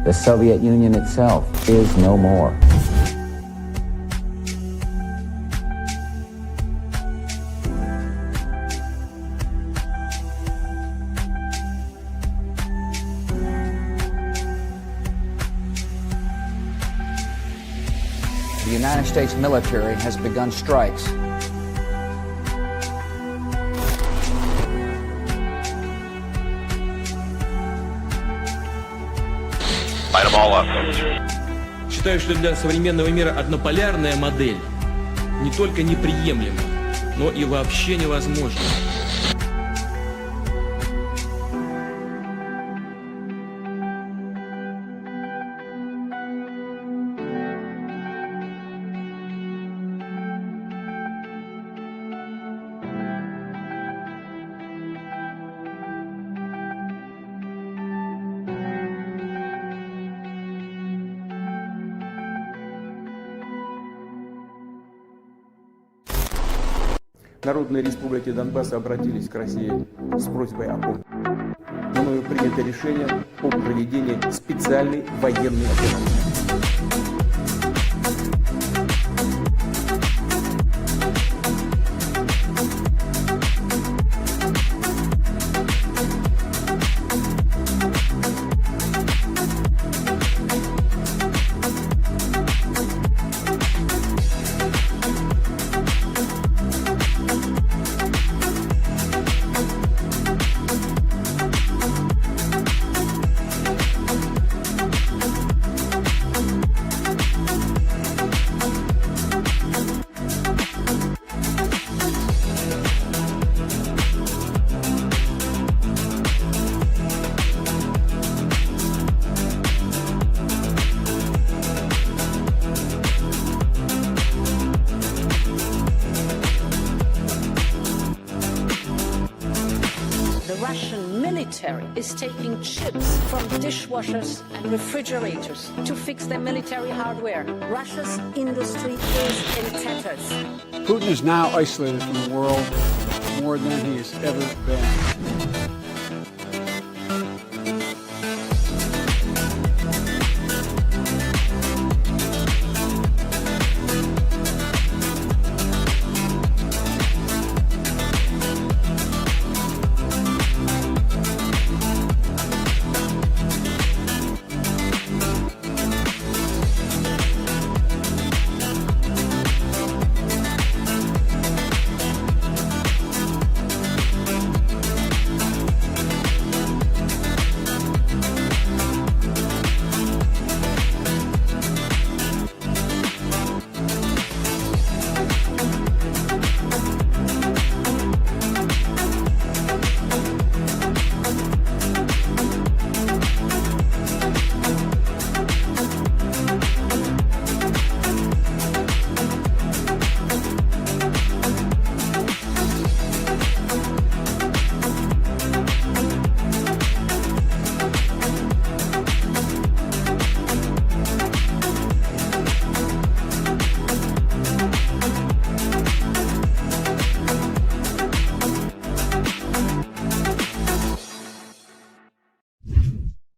The Soviet Union itself is no more. The United States military has begun strikes. Light them all up. Считаю, что для современного мира однополярная модель не только неприемлема, но и вообще невозможна. Народные республики Донбасса обратились к России с просьбой о помощи. Мною принято решение о проведении специальной военной операции. Is taking chips from dishwashers and refrigerators to fix their military hardware. Russia's industry is in tatters. Putin is now isolated from the world more than he has ever been.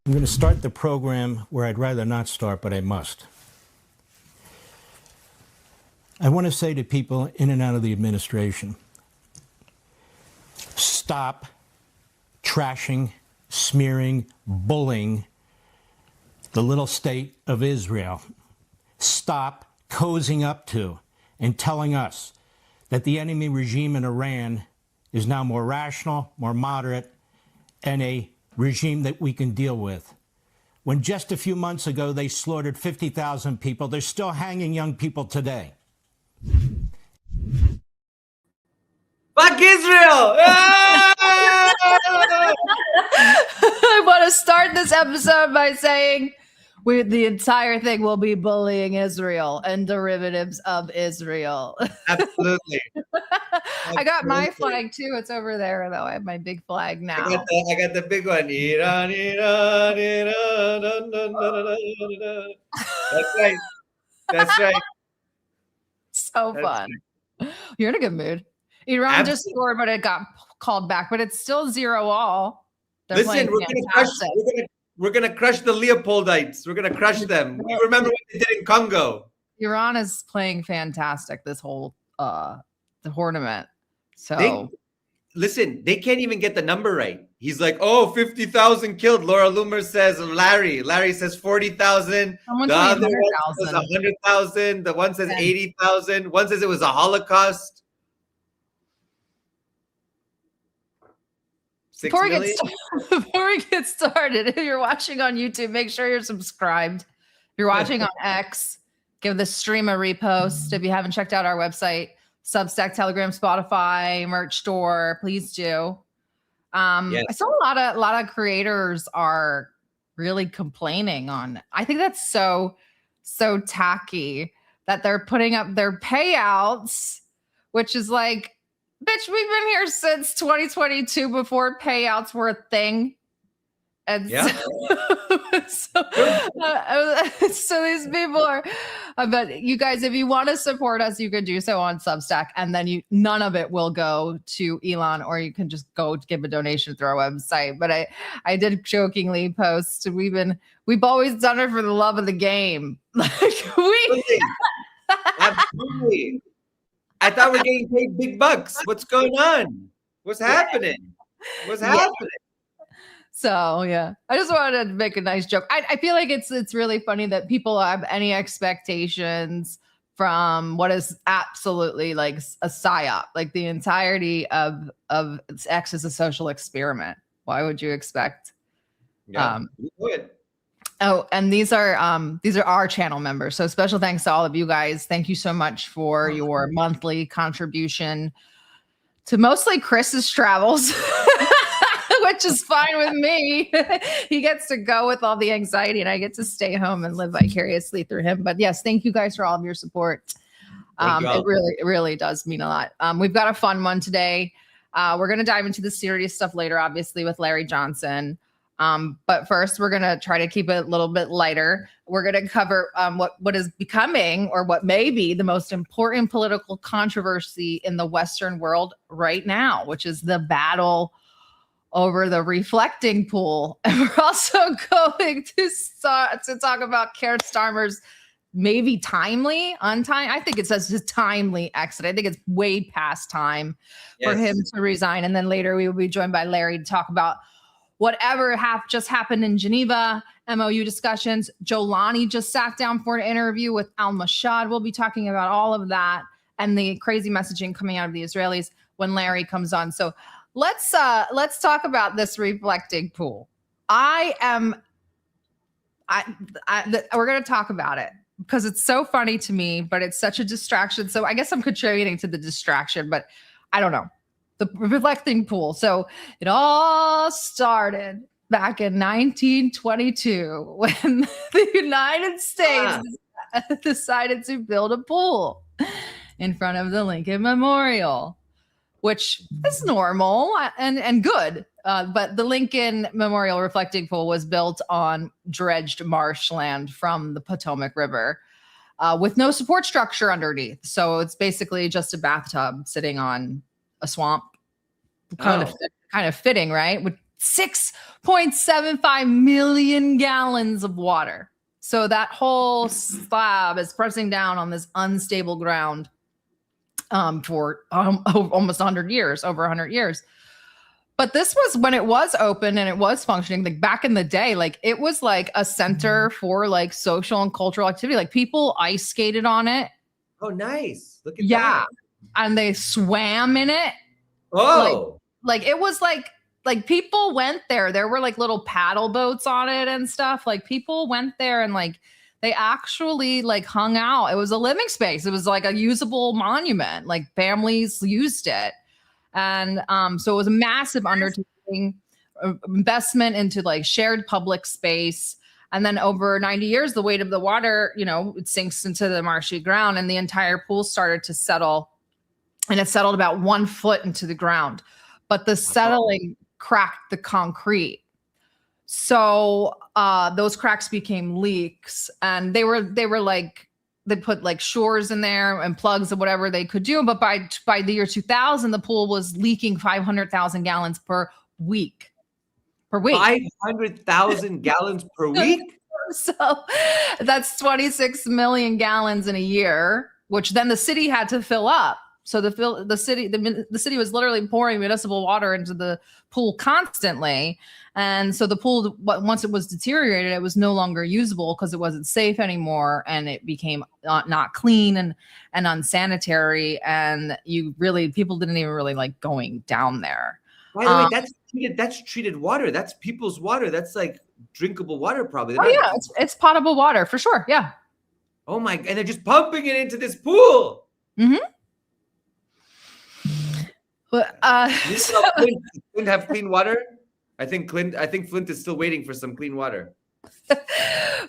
I'm going to start the program where I'd rather not start, but I must. I want to say to people in and out of the administration, stop trashing, smearing, bullying the little state of Israel. Stop cozying up to and telling us that the enemy regime in Iran is now more rational, more moderate, and a regime that we can deal with. When just a few months ago they slaughtered 50,000 people, they're still hanging young people today. Fuck Israel! I want to start this episode by saying the entire thing will be bullying Israel and derivatives of Israel. Absolutely. I got my flag too. It's over there, though. I have my big flag now. I got the big one. Iran, Iran, Iran. That's right. That's right. So fun. You're in a good mood. Iran just scored, but it got called back. But it's still 0-all. Listen, we're gonna We're going to crush the Leopoldites. We're going to crush them. We remember what they did in Congo. Iran is playing fantastic this whole the tournament. So listen, they can't even get the number right. He's like, oh, 50,000 killed. Laura Loomer says Larry says 40,000. Someone The other one 100,000. says 100,000. The one says 80,000. One says it was a Holocaust. Before we get started, if you're watching on YouTube, make sure you're subscribed. If you're watching on X, give the stream a repost. If you haven't checked out our website, Substack, Telegram, Spotify, merch store, please do. I saw a lot of creators are really complaining on. I think that's so tacky that they're putting up their payouts, which is like, bitch, we've been here since 2022 before payouts were a thing. And so these people are, but you guys, if you want to support us, you can do so on Substack, and then none of it will go to Elon, or you can just go give a donation through our website. But I did jokingly post, we've always done it for the love of the game. Absolutely. I thought we're getting paid big bucks. What's going on? What's happening? What's happening? So yeah, I just wanted to make a nice joke. I feel like it's really funny that people have any expectations from what is absolutely like a psyop. Like the entirety of X is a social experiment. Why would you expect? Yeah, you would. Oh, and these are our channel members. So special thanks to all of you guys. Thank you so much for your monthly contribution to mostly Chris's travels. Which is fine with me. He gets to go with all the anxiety, and I get to stay home and live vicariously through him. But yes, thank you guys for all of your support. It really does mean a lot. We've got a fun one today. We're going to dive into the serious stuff later, obviously, with Larry Johnson. But first, we're going to try to keep it a little bit lighter. We're going to cover what is becoming, or what may be, the most important political controversy in the Western world right now, which is the battle over the reflecting pool. And we're also going to talk about Keir Starmer's maybe I think it says his timely exit. I think it's way past time for him to resign. And then later we will be joined by Larry to talk about whatever just happened in Geneva, MOU discussions. Jolani just sat down for an interview with al-Mashad. We'll be talking about all of that and the crazy messaging coming out of the Israelis when Larry comes on. So let's talk about this reflecting pool. We're going to talk about it because it's so funny to me, but it's such a distraction. So I guess I'm contributing to the distraction, but I don't know. The reflecting pool. So it all started back in 1922 when the United States decided to build a pool in front of the Lincoln Memorial, which is normal and good. But the Lincoln Memorial reflecting pool was built on dredged marshland from the Potomac River with no support structure underneath. So it's basically just a bathtub sitting on a swamp. Kind of fitting, right? With 6.75 million gallons of water. So that whole slab is pressing down on this unstable ground for almost 100 years, over 100 years. But this was when it was open and it was functioning, like back in the day, like it was like a center for like social and cultural activity. Like people ice skated on it. Oh, nice. Look at that. And they swam in it. Oh. Like it was like people went there. There were like little paddle boats on it and stuff. Like people went there and like they actually like hung out. It was a living space. It was like a usable monument. Like families used it. And so it was a massive undertaking, investment into like shared public space. And then over 90 years, the weight of the water, it sinks into the marshy ground and the entire pool started to settle. And it settled about 1 foot into the ground. But the settling cracked the concrete. So those cracks became leaks. And they were like, they put like shores in there and plugs and whatever they could do. But by the year 2000, the pool was leaking 500,000 gallons per week. per week. 500,000 gallons per week? So that's 26 million gallons in a year, which then the city had to fill up. So the city was literally pouring municipal water into the pool constantly. And so the pool, once it was deteriorated, it was no longer usable because it wasn't safe anymore, and it became not clean and unsanitary. And people didn't even really like going down there. By the way, that's treated water. That's people's water. That's like drinkable water, probably. Yeah, it's potable water for sure. Yeah. Oh my! And they're just pumping it into this pool. Mm-hmm. But Flint have clean water? I think Flint is still waiting for some clean water.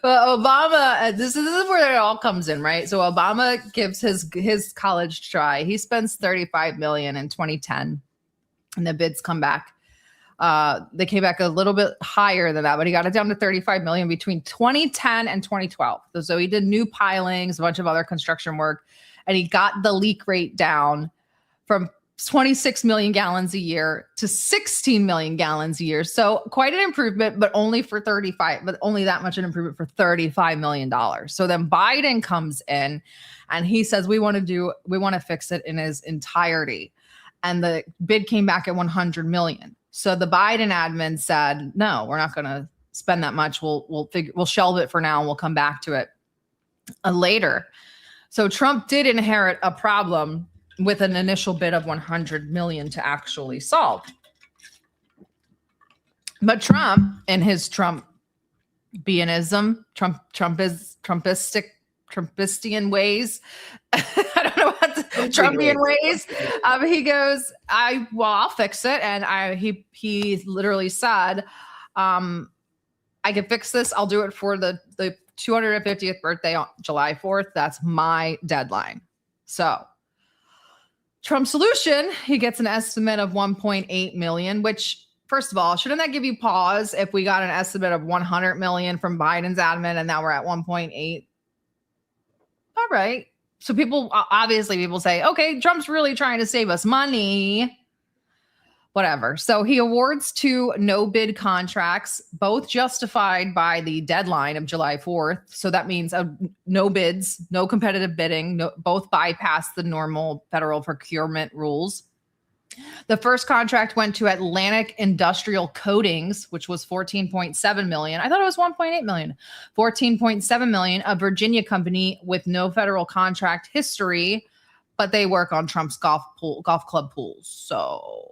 Well, Obama, this is where it all comes in, right? So Obama gives his college try. He spends $35 million in 2010, and the bids come back. They came back a little bit higher than that, but he got it down to $35 million between 2010 and 2012. So he did new pilings, a bunch of other construction work, and he got the leak rate down from 26 million gallons a year to 16 million gallons a year. So quite an improvement, but only that much an improvement for $35 million. So then Biden comes in and he says, we want to fix it in its entirety. And the bid came back at 100 million. So the Biden admin said, no, we're not going to spend that much. We'll shelve it for now and we'll come back to it later. So Trump did inherit a problem with an initial bid of 100 million to actually solve. But Trump, in his Trumpianism, Trumpistian ways, I don't know what Trumpian ways. He goes, I'll fix it. And he literally said, I can fix this. I'll do it for the 250th birthday on July 4th. That's my deadline. So Trump's solution, he gets an estimate of 1.8 million, which, first of all, shouldn't that give you pause if we got an estimate of 100 million from Biden's admin and now we're at 1.8? All right. So people say, okay, Trump's really trying to save us money. Whatever. So he awards 2 no bid contracts, both justified by the deadline of July 4th. So that means no bids, no competitive bidding, both bypass the normal federal procurement rules. The first contract went to Atlantic Industrial Coatings, which was 14.7 million. I thought it was 1.8 million. 14.7 million, a Virginia company with no federal contract history, but they work on Trump's golf club pools. So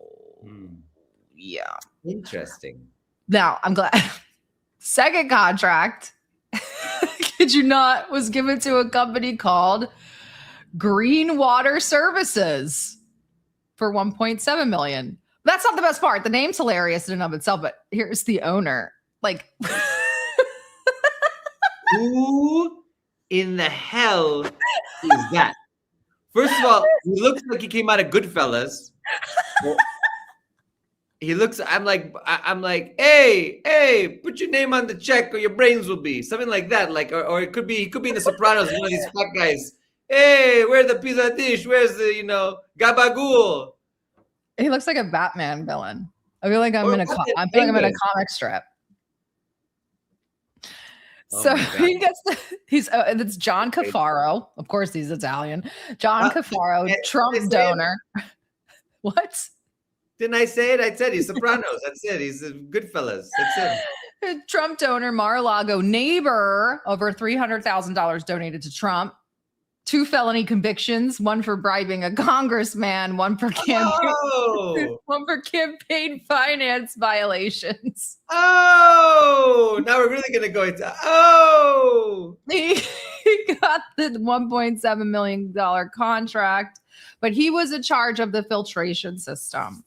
yeah. Interesting. Now, I'm glad. Second contract, kid you not, was given to a company called Green Water Services for 1.7 million. That's not the best part. The name's hilarious in and of itself, but here's the owner. Like, who in the hell is that? First of all, he looks like he came out of Goodfellas. He looks, I'm like, hey, put your name on the check or your brains will be. Something like that. Like, or he could be in the Sopranos, one of these fat guys. Hey, where's the pizza dish? Where's the, gabagool? He looks like a Batman villain. I feel like I'm in a comic strip. So it's John Cafaro. Of course, he's Italian. John Cafaro, Trump donor. What? Didn't I say it? I said he's Sopranos. That's it. He's Goodfellas. That's it. Trump donor, Mar-a-Lago neighbor, over $300,000 donated to Trump. 2 felony convictions, one for bribing a congressman, one for campaign finance violations. Oh, now we're really going to go into, He got the $1.7 million contract, but he was in charge of the filtration system.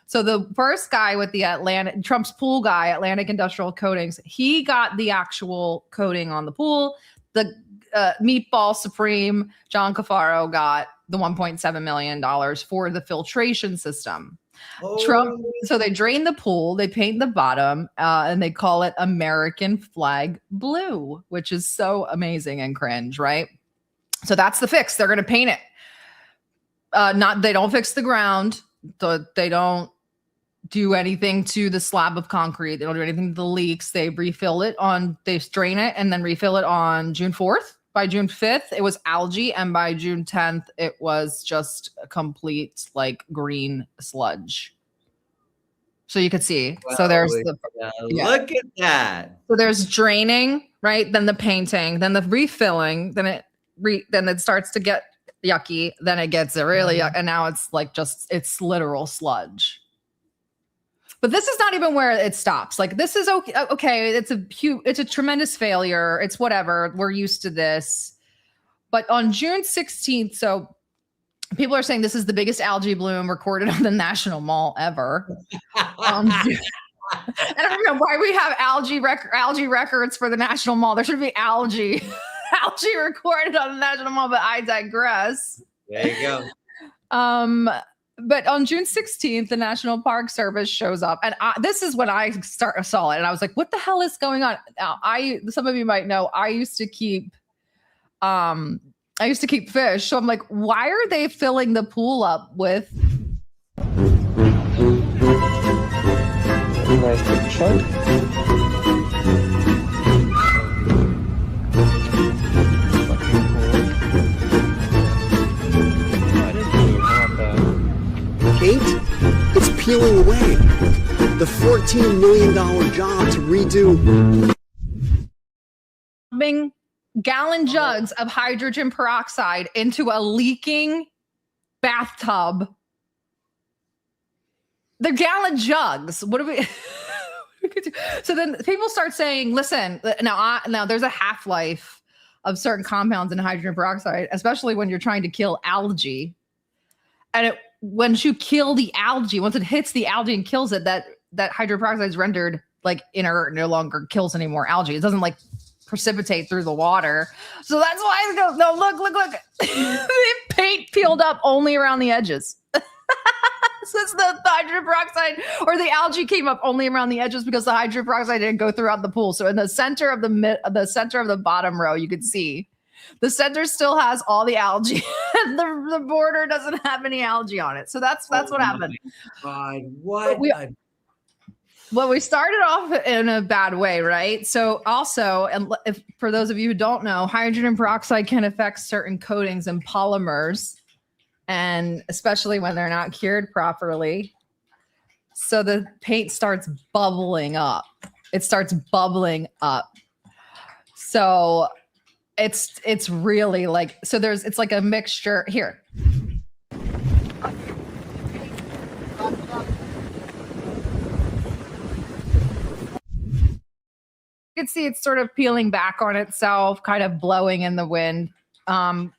So the first guy with the Trump's pool guy, Atlantic Industrial Coatings, he got the actual coating on the pool. The Meatball Supreme, John Cafaro, got the $1.7 million for the filtration system. Trump, so they drain the pool, they paint the bottom, and they call it American flag blue, which is so amazing and cringe, right? So that's the fix. They're going to paint it. They don't fix the ground. They don't do anything to the slab of concrete. They don't do anything to the leaks. They refill it they drain it and then refill it on June 4th. By June 5th, it was algae. And by June 10th, it was just a complete like green sludge. So you could see. Well, so there's look at that. So there's draining, right? Then the painting, then the refilling, then it starts to get yucky. Then it gets really yucky. And now it's like it's literal sludge. But this is not even where it stops. Like this is okay. Okay, it's a tremendous failure. It's whatever. We're used to this. But on June 16th, so people are saying this is the biggest algae bloom recorded on the National Mall ever. I don't know why we have algae records for the National Mall. There should be algae recorded on the National Mall, but I digress. There you go. But on June 16th, the National Park Service shows up. And this is when I saw it. And I was like, what the hell is going on? Now, some of you might know, I used to keep fish. So I'm like, why are they filling the pool up with... Nice to choke. Paint, it's peeling away. The $14 million job to redo. Gallon jugs of hydrogen peroxide into a leaking bathtub. They're gallon jugs. What do we... So then people start saying, listen, now there's a half-life of certain compounds in hydrogen peroxide, especially when you're trying to kill algae. And once you kill the algae, once it hits the algae and kills it, that hydrogen peroxide is rendered like inert, no longer kills any more algae. It doesn't like precipitate through the water. So that's why no, look. The paint peeled up only around the edges. Since the hydrogen peroxide or the algae came up only around the edges because the hydrogen peroxide didn't go throughout the pool. So in the center of the bottom row, you can see the center still has all the algae. the border doesn't have any algae on it. So that's what happened. God, what? Well, we started off in a bad way, right? So also, and for those of you who don't know, hydrogen peroxide can affect certain coatings and polymers, and especially when they're not cured properly. So the paint starts bubbling up. It starts bubbling up. So it's really like, so it's like a mixture here. You can see it's sort of peeling back on itself, kind of blowing in the wind. But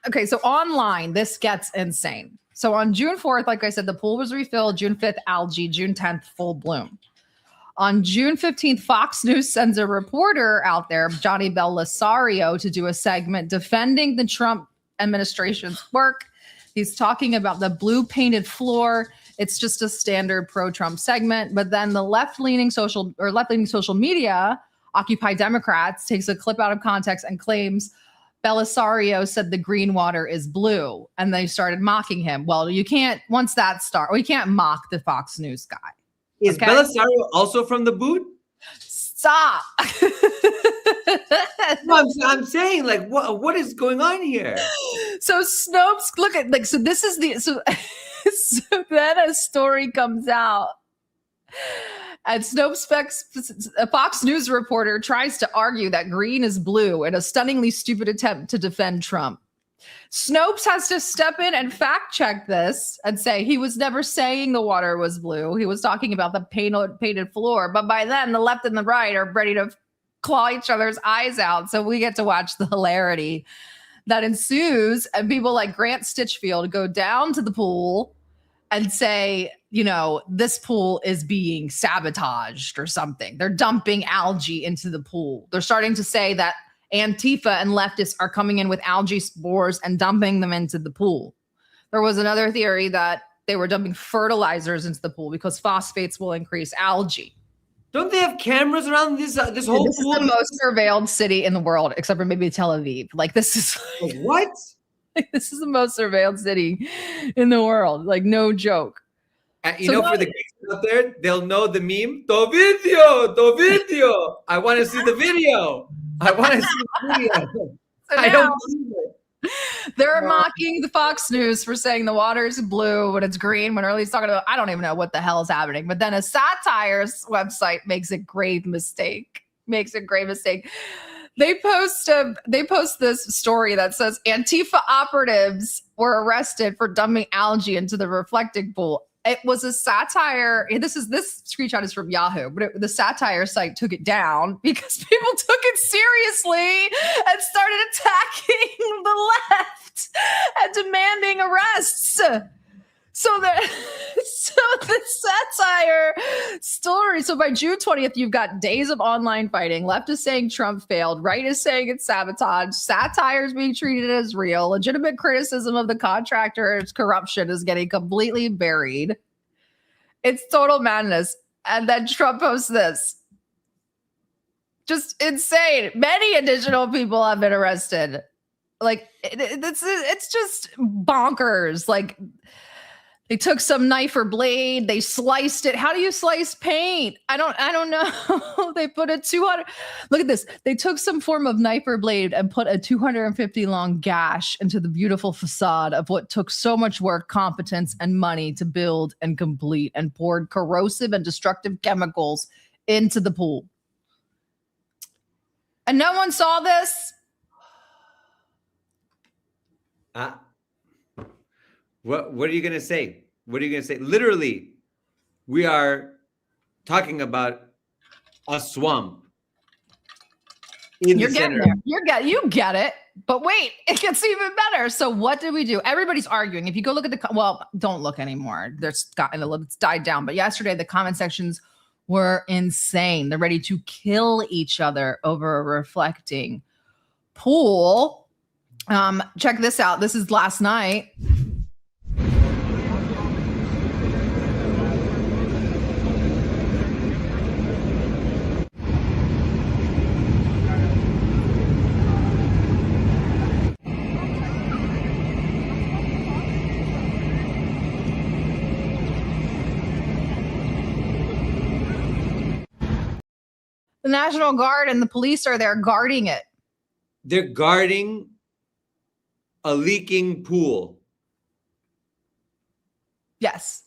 okay, so online, this gets insane. So on June 4th, like I said, the pool was refilled. June 5th, algae. June 10th, full bloom. On June 15th, Fox News sends a reporter out there, Johnny Belisario, to do a segment defending the Trump administration's work. He's talking about the blue painted floor. It's just a standard pro-Trump segment. But then the left-leaning social media, Occupy Democrats, takes a clip out of context and claims Belisario said the green water is blue. And they started mocking him. Well, you can't mock the Fox News guy. Is Belisario also from the boot? Stop. No, I'm saying, like, what is going on here? So Snopes, look at, like, so this is so then a story comes out. And a Fox News reporter tries to argue that green is blue in a stunningly stupid attempt to defend Trump. Snopes has to step in and fact check this and say he was never saying the water was blue. He was talking about the painted floor. But by then, the left and the right are ready to claw each other's eyes out. So we get to watch the hilarity that ensues. And people like Grant Stinchfield go down to the pool and say, you know, this pool is being sabotaged or something. They're dumping algae into the pool. They're starting to say that Antifa and leftists are coming in with algae spores and dumping them into the pool. There was another theory that they were dumping fertilizers into the pool because phosphates will increase algae. Don't they have cameras around this whole pool? This is the most surveilled city in the world, except for maybe Tel Aviv. Like, this is what? This is the most surveilled city in the world. Like, no joke. For the geeks out there, they'll know the meme. To video. I want to see the video. So I don't believe it. They're mocking the Fox News for saying the water is blue when it's green, when Early's talking about, I don't even know what the hell is happening. But then a satire's website makes a grave mistake. They post this story that says Antifa operatives were arrested for dumping algae into the reflecting pool. It was a satire. This screenshot is from Yahoo, but the satire site took it down because people took it seriously and started attacking the left and demanding arrests. So the satire story. So by June 20th, you've got days of online fighting. Left is saying Trump failed. Right is saying it's sabotage. Satire is being treated as real. Legitimate criticism of the contractor's corruption is getting completely buried. It's total madness. And then Trump posts this. Just insane. Many additional people have been arrested. Like, it's just bonkers. Like, they took some knife or blade, they sliced it. How do you slice paint? I don't know. They put a 200. Look at this. They took some form of knife or blade and put a 250 long gash into the beautiful facade of what took so much work, competence, and money to build and complete, and poured corrosive and destructive chemicals into the pool. And no one saw this. What are you going to say? Literally, we are talking about a swamp. You're getting there. You get it. But wait, it gets even better. So what did we do? Everybody's arguing. If you go look at don't look anymore. It's died down. But yesterday, the comment sections were insane. They're ready to kill each other over a reflecting pool. Check this out. This is last night. The National Guard and the police are there guarding it. They're guarding a leaking pool. Yes.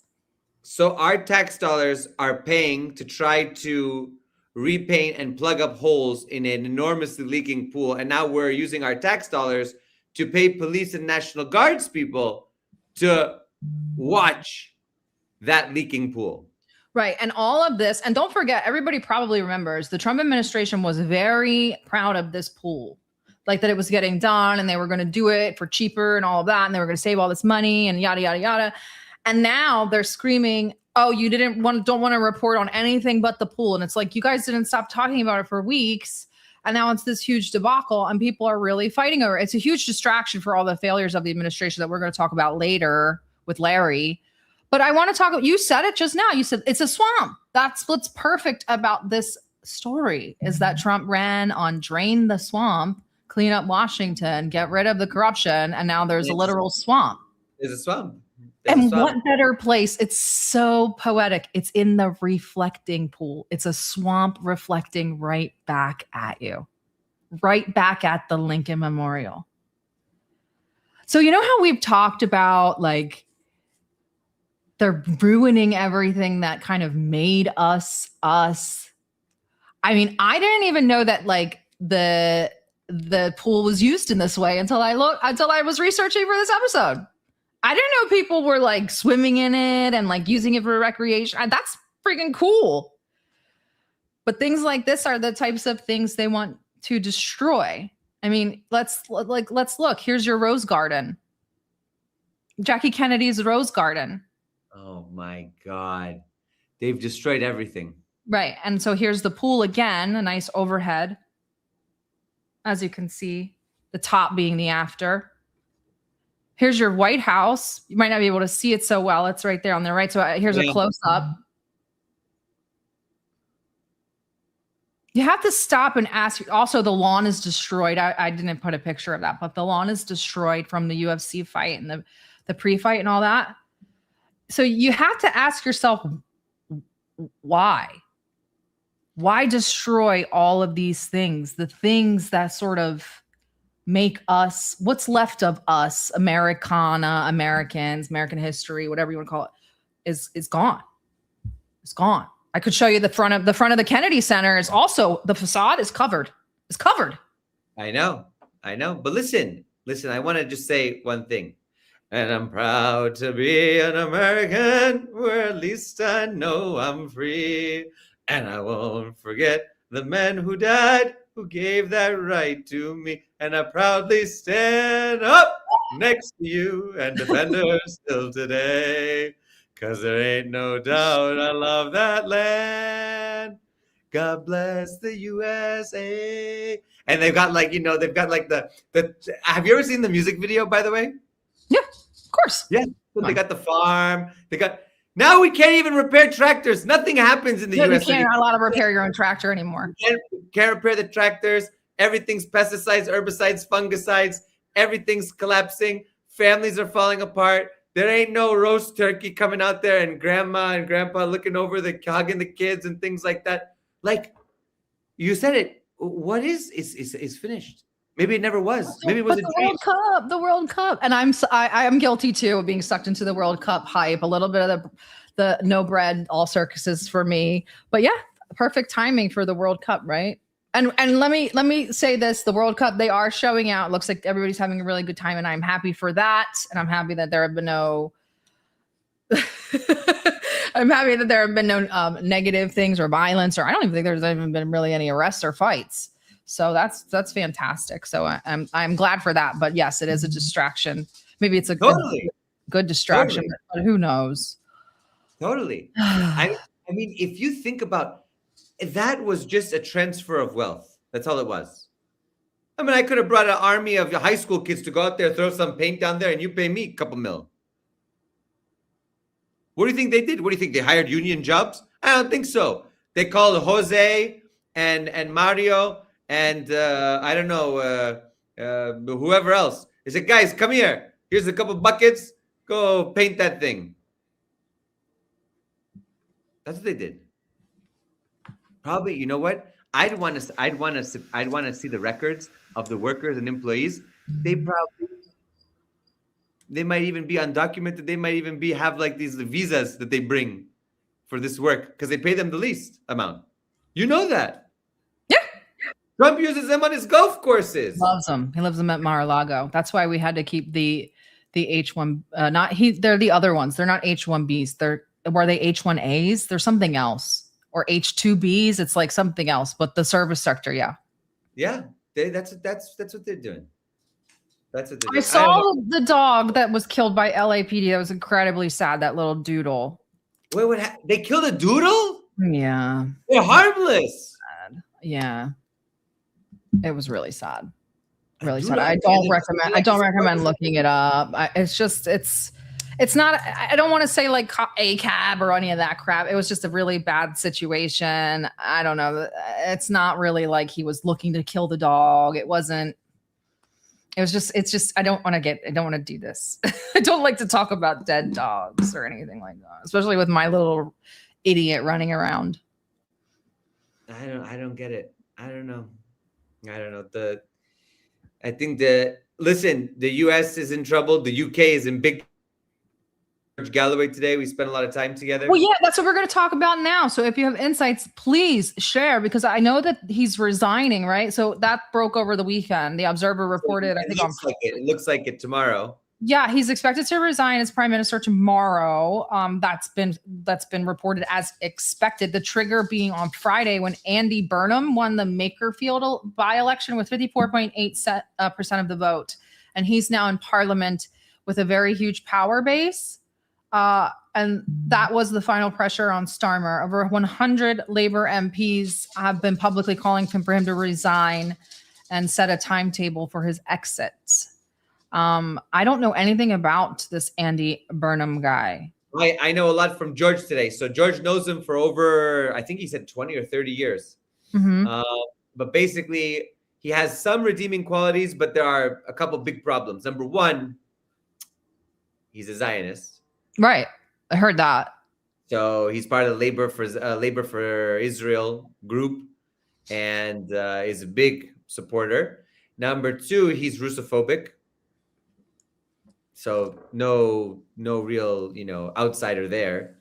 So our tax dollars are paying to try to repaint and plug up holes in an enormously leaking pool. And now we're using our tax dollars to pay police and National Guards people to watch that leaking pool. Right. And all of this, and don't forget, everybody probably remembers the Trump administration was very proud of this pool, like that it was getting done and they were going to do it for cheaper and all of that. And they were going to save all this money and yada, yada, yada. And now they're screaming, oh, you don't want to report on anything but the pool. And it's like, you guys didn't stop talking about it for weeks. And now it's this huge debacle and people are really fighting over it. It's a huge distraction for all the failures of the administration that we're going to talk about later with Larry. But I want to talk about, you said it just now. You said it's a swamp. That's what's perfect about this story is that Trump ran on drain the swamp, clean up Washington, get rid of the corruption. And now there's a literal swamp. There's a swamp. And what better place? It's so poetic. It's in the reflecting pool. It's a swamp reflecting right back at you, right back at the Lincoln Memorial. So you know how we've talked about like they're ruining everything that kind of made us us. I mean, I didn't even know that like the pool was used in this way until I was researching for this episode. I didn't know people were like swimming in it and like using it for recreation. That's freaking cool. But things like this are the types of things they want to destroy. I mean, let's look. Here's your rose garden. Jackie Kennedy's rose garden. Oh my God. They've destroyed everything. Right. And so here's the pool again, a nice overhead. As you can see, the top being the after. Here's your White House. You might not be able to see it so well. It's right there on the right. So here's a close up. You have to stop and ask. Also, the lawn is destroyed. I didn't put a picture of that, but the lawn is destroyed from the UFC fight and the pre-fight and all that. So you have to ask yourself, why? Why destroy all of these things? The things that sort of make us, what's left of us, Americana, Americans, American history, whatever you want to call it, is gone. It's gone. I could show you the front of the Kennedy Center is also, the facade is covered. It's covered. I know. But listen, I want to just say one thing. And I'm proud to be an American, where at least I know I'm free. And I won't forget the men who died, who gave that right to me. And I proudly stand up next to you and defend her still today. 'Cause there ain't no doubt I love that land. God bless the USA. And they've got like, they've got like the have you ever seen the music video, by the way? Yeah, of course. Yeah. So they got the farm. Now we can't even repair tractors. Nothing happens in the US. You can't allow to repair your own tractor anymore. Can't repair the tractors. Everything's pesticides, herbicides, fungicides. Everything's collapsing. Families are falling apart. There ain't no roast turkey coming out there and grandma and grandpa looking over hugging the kids and things like that. Like you said it. What is finished? Maybe it never was. Maybe it was the World Cup. And I'm guilty too of being sucked into the World Cup hype. A little bit of the no bread, all circuses for me. But yeah, perfect timing for the World Cup, right? And let me say this: the World Cup, they are showing out. It looks like everybody's having a really good time, and I'm happy for that. And I'm happy that there have been no. I'm happy that there have been no negative things or violence, or I don't even think there's even been really any arrests or fights. So that's fantastic. So I'm glad for that. But yes, it is a distraction. Maybe it's a good distraction, but who knows? Totally. I mean, if you think about that, was just a transfer of wealth. That's all it was. I mean, I could have brought an army of high school kids to go out there, throw some paint down there, and you pay me a couple mil. What do you think they did? What do you think? They hired union jobs? I don't think so. They called Jose and Mario and I don't know, whoever else. They said, guys, come here. Here's a couple buckets. Go paint that thing. That's what they did. Probably, you know what? I'd want to see the records of the workers and employees. They might even be undocumented. They might even have like these visas that they bring for this work because they pay them the least amount. You know that. Yeah. Trump uses them on his golf courses. Loves them. He loves them at Mar-a-Lago. That's why we had to keep the H1. They're the other ones. They're not H1Bs. Were they H1As? They're something else. Or H2Bs. It's like something else. But the service sector, yeah. Yeah. That's what they're doing. That's what they're doing. I saw the dog that was killed by LAPD. That was incredibly sad. That little doodle. Wait, they killed a doodle? Yeah. They're harmless. Sad. Yeah. It was really sad. Really sad. I don't recommend looking it up. It's not, I don't want to say like a cab or any of that crap. It was just a really bad situation. I don't know. It's not really like he was looking to kill the dog. It's just, I don't want to do this. I don't like to talk about dead dogs or anything like that, especially with my little idiot running around. I don't get it. I don't know. I think listen, the US is in trouble. The UK is in big Galloway today. We spent a lot of time together. Well, yeah, that's what we're going to talk about now. So if you have insights, please share, because I know that he's resigning, right? So that broke over the weekend. The Observer reported, it looks like it tomorrow. Yeah, he's expected to resign as prime minister tomorrow. That's been reported as expected. The trigger being on Friday when Andy Burnham won the Makerfield by-election with 54.8% of the vote. And he's now in parliament with a very huge power base. And that was the final pressure on Starmer. Over 100 Labour MPs have been publicly calling for him to resign and set a timetable for his exit. I don't know anything about this Andy Burnham guy. I know a lot from George today. So George knows him for over, I think he said 20 or 30 years. Mm-hmm. But basically, he has some redeeming qualities, but there are a couple big problems. Number one, he's a Zionist. Right. I heard that. So he's part of the Labor for Israel group, and is a big supporter. Number two, he's Russophobic. So no real, outsider there.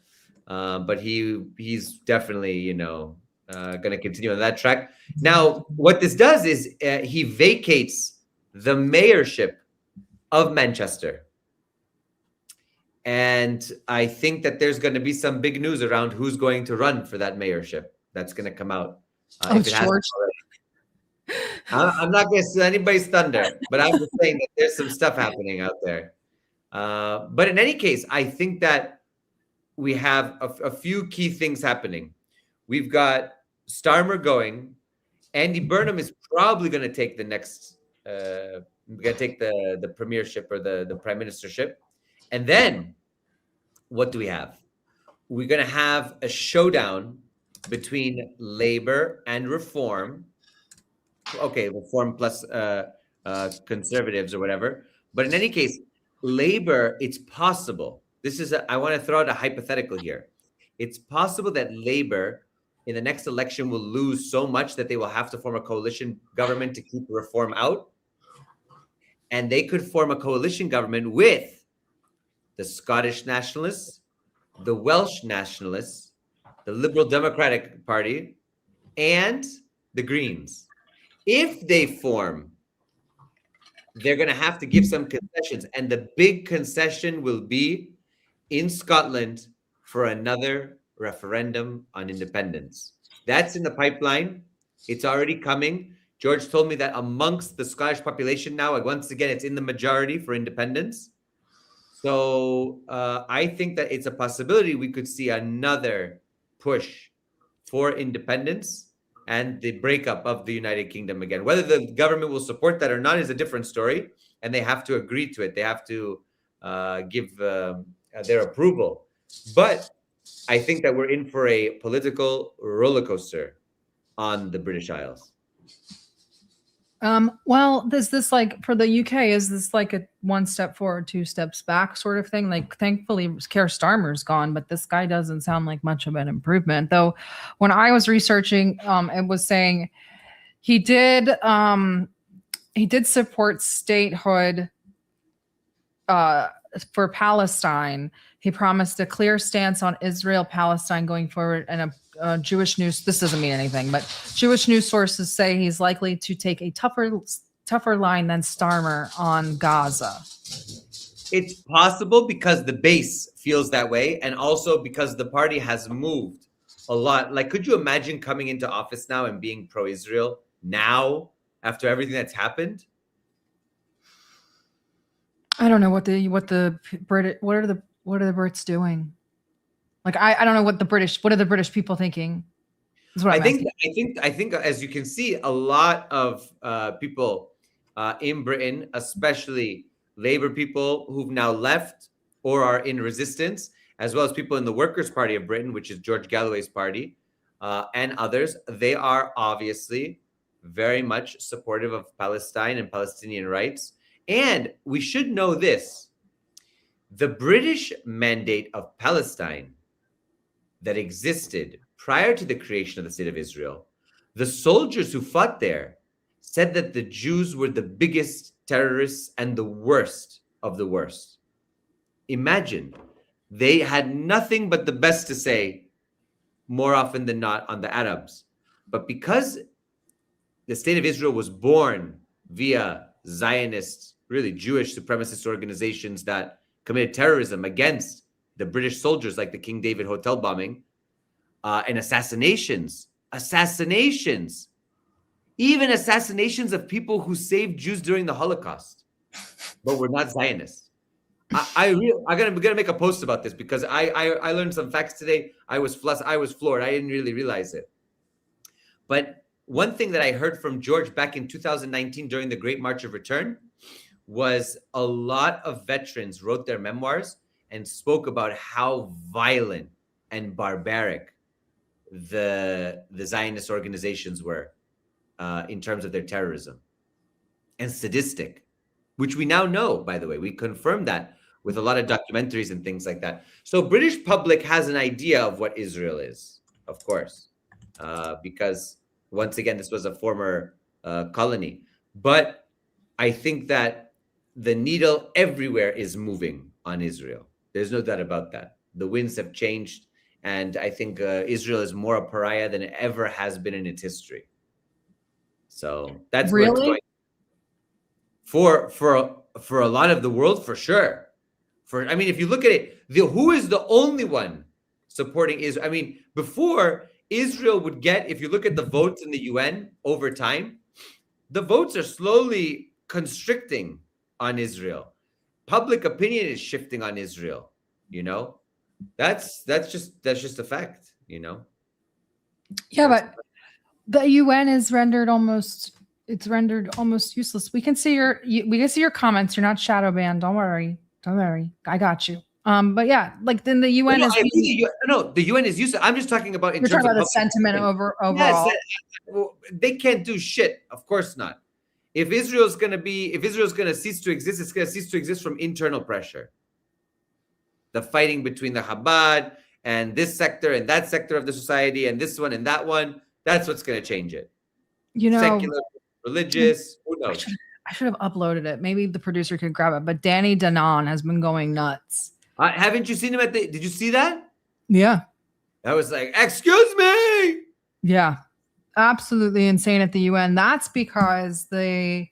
But he's definitely, going to continue on that track. Now, what this does is he vacates the mayorship of Manchester. And I think that there's going to be some big news around who's going to run for that mayorship. That's going to come out. If it hasn't already. I'm not going to steal anybody's thunder, but I'm just saying that there's some stuff happening out there. But in any case, I think that we have a few key things happening. We've got Starmer going. Andy Burnham is probably going to take the next, the premiership or the prime ministership. And then what do we have? We're going to have a showdown between Labor and Reform. Okay, Reform plus conservatives or whatever. But in any case, Labor, it's possible. I want to throw out a hypothetical here. It's possible that Labor in the next election will lose so much that they will have to form a coalition government to keep Reform out. And they could form a coalition government with the Scottish Nationalists, the Welsh Nationalists, the Liberal Democratic Party, and the Greens. If they form, they're going to have to give some concessions. And the big concession will be in Scotland for another referendum on independence. That's in the pipeline. It's already coming. George told me that amongst the Scottish population now, once again, it's in the majority for independence. So I think that it's a possibility we could see another push for independence and the breakup of the United Kingdom again. Whether the government will support that or not is a different story, and they have to agree to it. They have to give their approval. But I think that we're in for a political roller coaster on the British Isles. Well, is this like for the UK? Is this like a one step forward, two steps back sort of thing? Like, thankfully, Keir Starmer's gone, but this guy doesn't sound like much of an improvement. Though, when I was researching, it was saying he did support statehood for Palestine. He promised a clear stance on Israel-Palestine going forward, and a Jewish news. This doesn't mean anything, but Jewish news sources say he's likely to take a tougher line than Starmer on Gaza. It's possible because the base feels that way, and also because the party has moved a lot. Like, could you imagine coming into office now and being pro-Israel now after everything that's happened? I don't know what are the Brits doing? Like, I don't know what are the British people thinking? Is what I think as you can see, a lot of people in Britain, especially Labour people who've now left or are in resistance, as well as people in the Workers' Party of Britain, which is George Galloway's party, and others, they are obviously very much supportive of Palestine and Palestinian rights. And we should know this: the British mandate of Palestine that existed prior to the creation of the State of Israel, the soldiers who fought there said that the Jews were the biggest terrorists and the worst of the worst. Imagine, they had nothing but the best to say more often than not on the Arabs. But because the State of Israel was born via Zionist, really Jewish supremacist organizations that committed terrorism against the British soldiers, like the King David Hotel bombing, and assassinations, even assassinations of people who saved Jews during the Holocaust, but were not Zionists. I'm gonna make a post about this because I learned some facts today. I was floored. I didn't really realize it. But one thing that I heard from George back in 2019 during the Great March of Return was a lot of veterans wrote their memoirs and spoke about how violent and barbaric the Zionist organizations were in terms of their terrorism, and sadistic, which we now know, by the way. We confirmed that with a lot of documentaries and things like that. So British public has an idea of what Israel is, of course, because once again, this was a former colony. But I think that the needle everywhere is moving on Israel. There's no doubt about that. The winds have changed, and I think Israel is more a pariah than it ever has been in its history. So that's where it's going. For a lot of the world, for sure. I mean, if you look at it, who is the only one supporting Israel? I mean, before Israel would get, if you look at the votes in the UN over time, the votes are slowly constricting on Israel. Public opinion is shifting on Israel. You know, that's just a fact. You know. Yeah, but the UN is rendered almost useless. We can see your comments. You're not shadow banned. Don't worry. I got you. But yeah, like then the UN is the UN is useless. I'm just talking about you're talking about the sentiment overall. Yes, they can't do shit. Of course not. If Israel's gonna cease to exist, it's gonna cease to exist from internal pressure. The fighting between the Chabad and this sector and that sector of the society and this one and that one, that's what's gonna change it. You know, secular, religious, who knows? I should have uploaded it. Maybe the producer could grab it. But Danny Danon has been going nuts. Haven't you seen him did you see that? Yeah. That was like, excuse me. Yeah. Absolutely insane at the UN. That's because the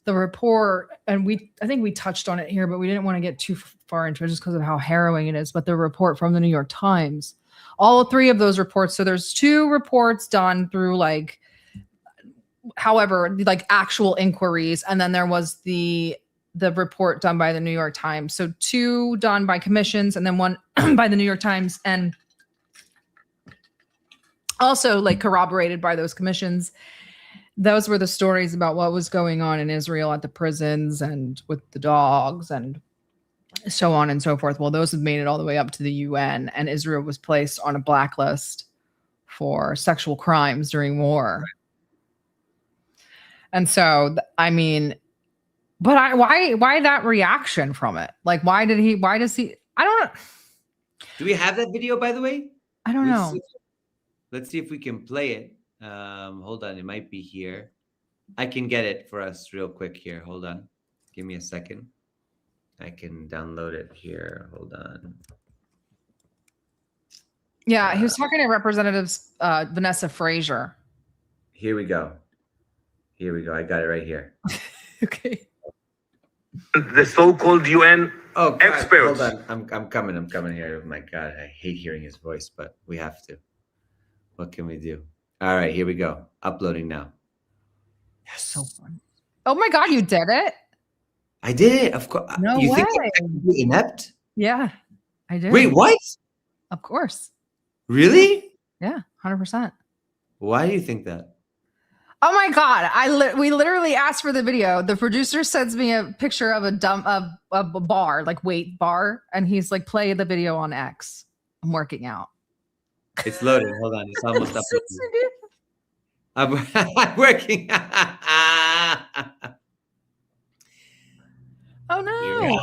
report, and I think we touched on it here, but we didn't want to get too far into it just because of how harrowing it is. But the report from the New York Times, all three of those reports. So there's 2 reports done through actual inquiries, and then there was the report done by the New York Times. So 2 done by commissions, and then 1 by the New York Times, and also corroborated by those commissions. Those were the stories about what was going on in Israel at the prisons and with the dogs and so on and so forth. Well, those have made it all the way up to the UN, and Israel was placed on a blacklist for sexual crimes during war. And so, I mean, but why that reaction from it? Why does he, I don't know. Do we have that video, by the way? I don't know. Let's see if we can play it. Hold on. It might be here. I can get it for us real quick here. Hold on. Give me a second. I can download it here. Hold on. Yeah, he was talking to Representatives Vanessa Frazier. Here we go. I got it right here. Okay. The so-called UN experts. Hold on. I'm coming here. Oh my God, I hate hearing his voice, but we have to. What can we do? All right, here we go. Uploading now. That's so fun. Oh my God, you did it? I did it. Of course. No you way. think I'm technically inept? Yeah, I did. Wait, what? Of course. Really? Yeah, 100%. Why do you think that? Oh my God! We literally asked for the video. The producer sends me a picture of a bar, weight bar, and he's like, "Play the video on X." I'm working out. It's loading. Hold on, it's almost up. I'm working. Oh no!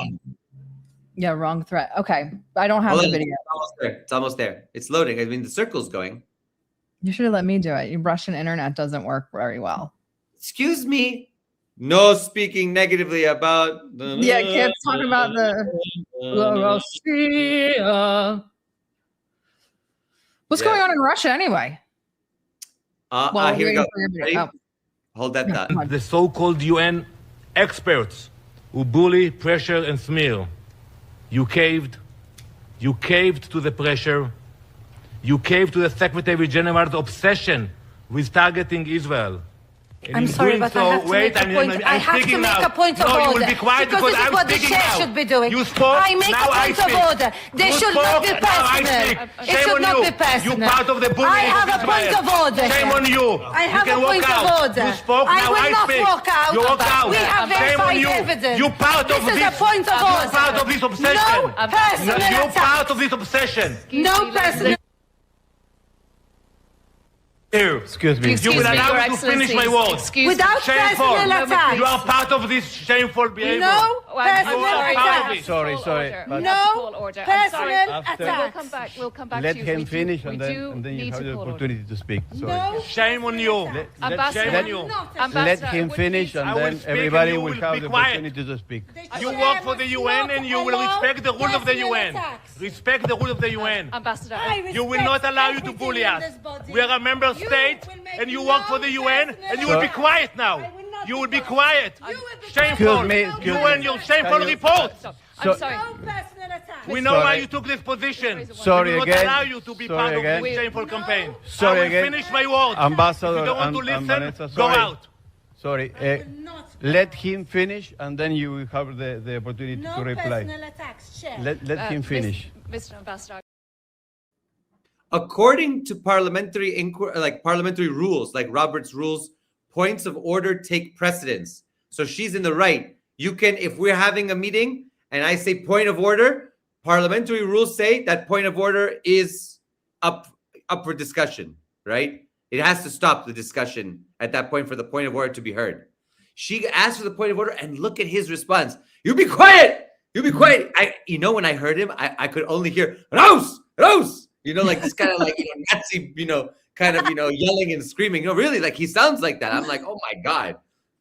Yeah, wrong threat. Okay, I don't have the video. It's almost there. It's loading. I mean, the circle's going. You should have let me do it. Your Russian internet doesn't work very well. Excuse me. No speaking negatively about. Yeah, can't talk about the Russia. What's going on in Russia anyway? Here we go. Hold that thought. The so-called UN experts who bully, pressure, and smear. You caved to the pressure. You caved to the Secretary General's obsession with targeting Israel. And I'm sorry, but I have to make a point. I have to make a point of order. You will be quiet because this is what the chair should be doing. You spoke. I make a point of order. They should not be personal. It should not be personal. You part of the bullying. I have a point of order. Shame on you. I have a point of order. You spoke. I will not walk out. You walk out. We have verified evidence. You part of this. This is a point of order. You part of this obsession. No personal You attack. part of this obsession. No personal. here. Excuse me. You will allow me to finish my words. Without Shameful. personal attacks. You are part of this shameful behavior. No personal You are part of it. Sorry. but No personal After- attacks. We'll come back Let to you. him finish, We and do then you need have to the call order. opportunity to speak. Sorry. No. Shame on you. Ambassador, Shame on you. Let Ambassador, him finish, I and will then speak and everybody you will will have be the quiet. opportunity to speak. You work for the UN and you will respect the rules of the UN. Respect the rules of the UN. Ambassador, You will not allow you to bully us. We are a member state and you work for the UN and you will be quiet now. You will be quiet. Shameful. Excuse me, You excuse and me. your shameful Can you- reports. I'm sorry. We know why you took this position. Sorry we will again. not allow you to be Sorry part again. of this shameful campaign. Sorry I will again. finish my words. Ambassador If you don't want to and listen, Vanessa, go sorry. out. Sorry. Let him finish, and then you will have the opportunity to reply. attacks, Chair. Let him finish. Mr. Ambassador. According to parliamentary parliamentary rules, like Robert's rules, points of order take precedence. So she's in the right. You can, if we're having a meeting and I say point of order, parliamentary rules say that point of order is up for discussion, right? It has to stop the discussion at that point for the point of order to be heard. She asked for the point of order, and look at his response. You be quiet. You be quiet. When I heard him, I could only hear Raus, Raus. Like this kind of like Nazi, kind of yelling and screaming. Really, like he sounds like that. I'm like, oh my God.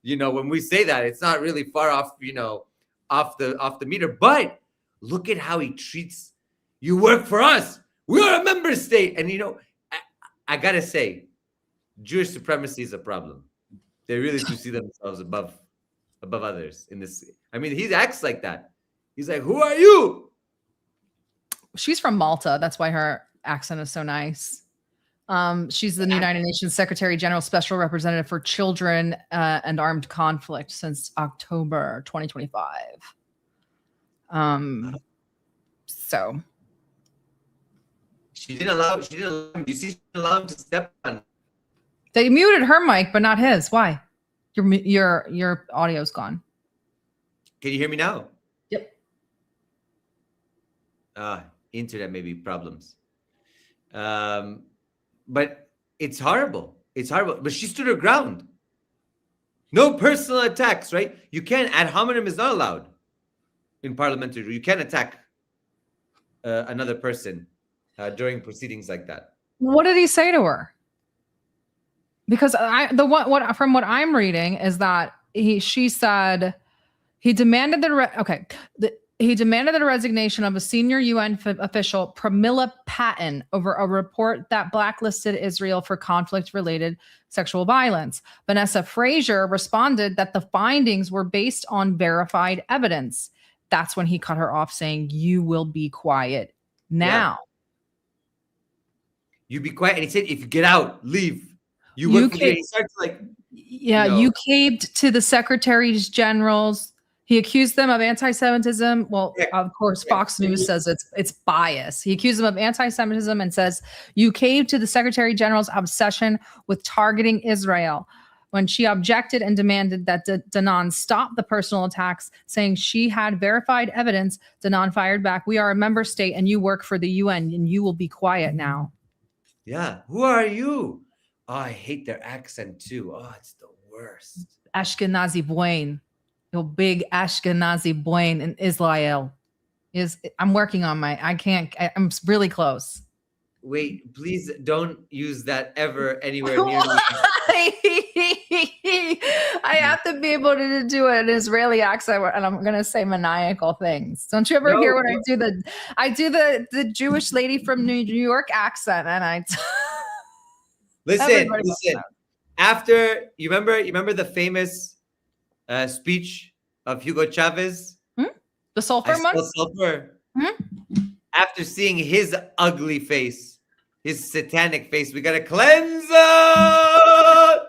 When we say that, it's not really far off, off the meter. But look at how he treats. You work for us. We are a member state, and I gotta say, Jewish supremacy is a problem. They really do see themselves above others in this. I mean, he acts like that. He's like, "Who are you?" She's from Malta. That's why her accent is so nice. She's the United Nations Secretary General Special Representative for Children and Armed Conflict since October 2025. So She didn't allow. You see, she didn't allow him to step on. they muted her mic, but not his. Why? Your audio's gone. Can you hear me now? Yep. Internet maybe problems. But it's horrible. It's horrible. But she stood her ground. No personal attacks, right? You can't. Ad hominem is not allowed in parliamentary. You can't attack another person during proceedings like that. What did he say to her? Because from what I'm reading is that she said he demanded he demanded the resignation of a senior UN official, Pramila Patten, over a report that blacklisted Israel for conflict-related sexual violence. Vanessa Fraser responded that the findings were based on verified evidence. That's when he cut her off, saying, "You will be quiet now." You be quiet. And he said, if you get out, leave. You starts like, you caved to the secretaries generals. He accused them of anti-Semitism. Well, of course, Fox News says it's bias. He accused them of anti-Semitism and says, you caved to the secretary general's obsession with targeting Israel. When she objected and demanded that Danon stop the personal attacks, saying she had verified evidence, Danon fired back, "We are a member state and you work for the UN and you will be quiet now." Yeah. Who are you? Oh, I hate their accent too. Oh, it's the worst. Ashkenazi Bwain. Your big Ashkenazi Bwain in Israel. I'm working on I'm really close. Wait, please don't use that ever anywhere near me. I have to be able to do an Israeli accent, and I'm gonna say maniacal things. Don't you ever hear when I do the Jewish lady from New York accent, and I listen. After you remember the famous speech of Hugo Chavez? The sulfur one? Sulfur. After seeing his ugly face, his satanic face, we gotta cleanse it.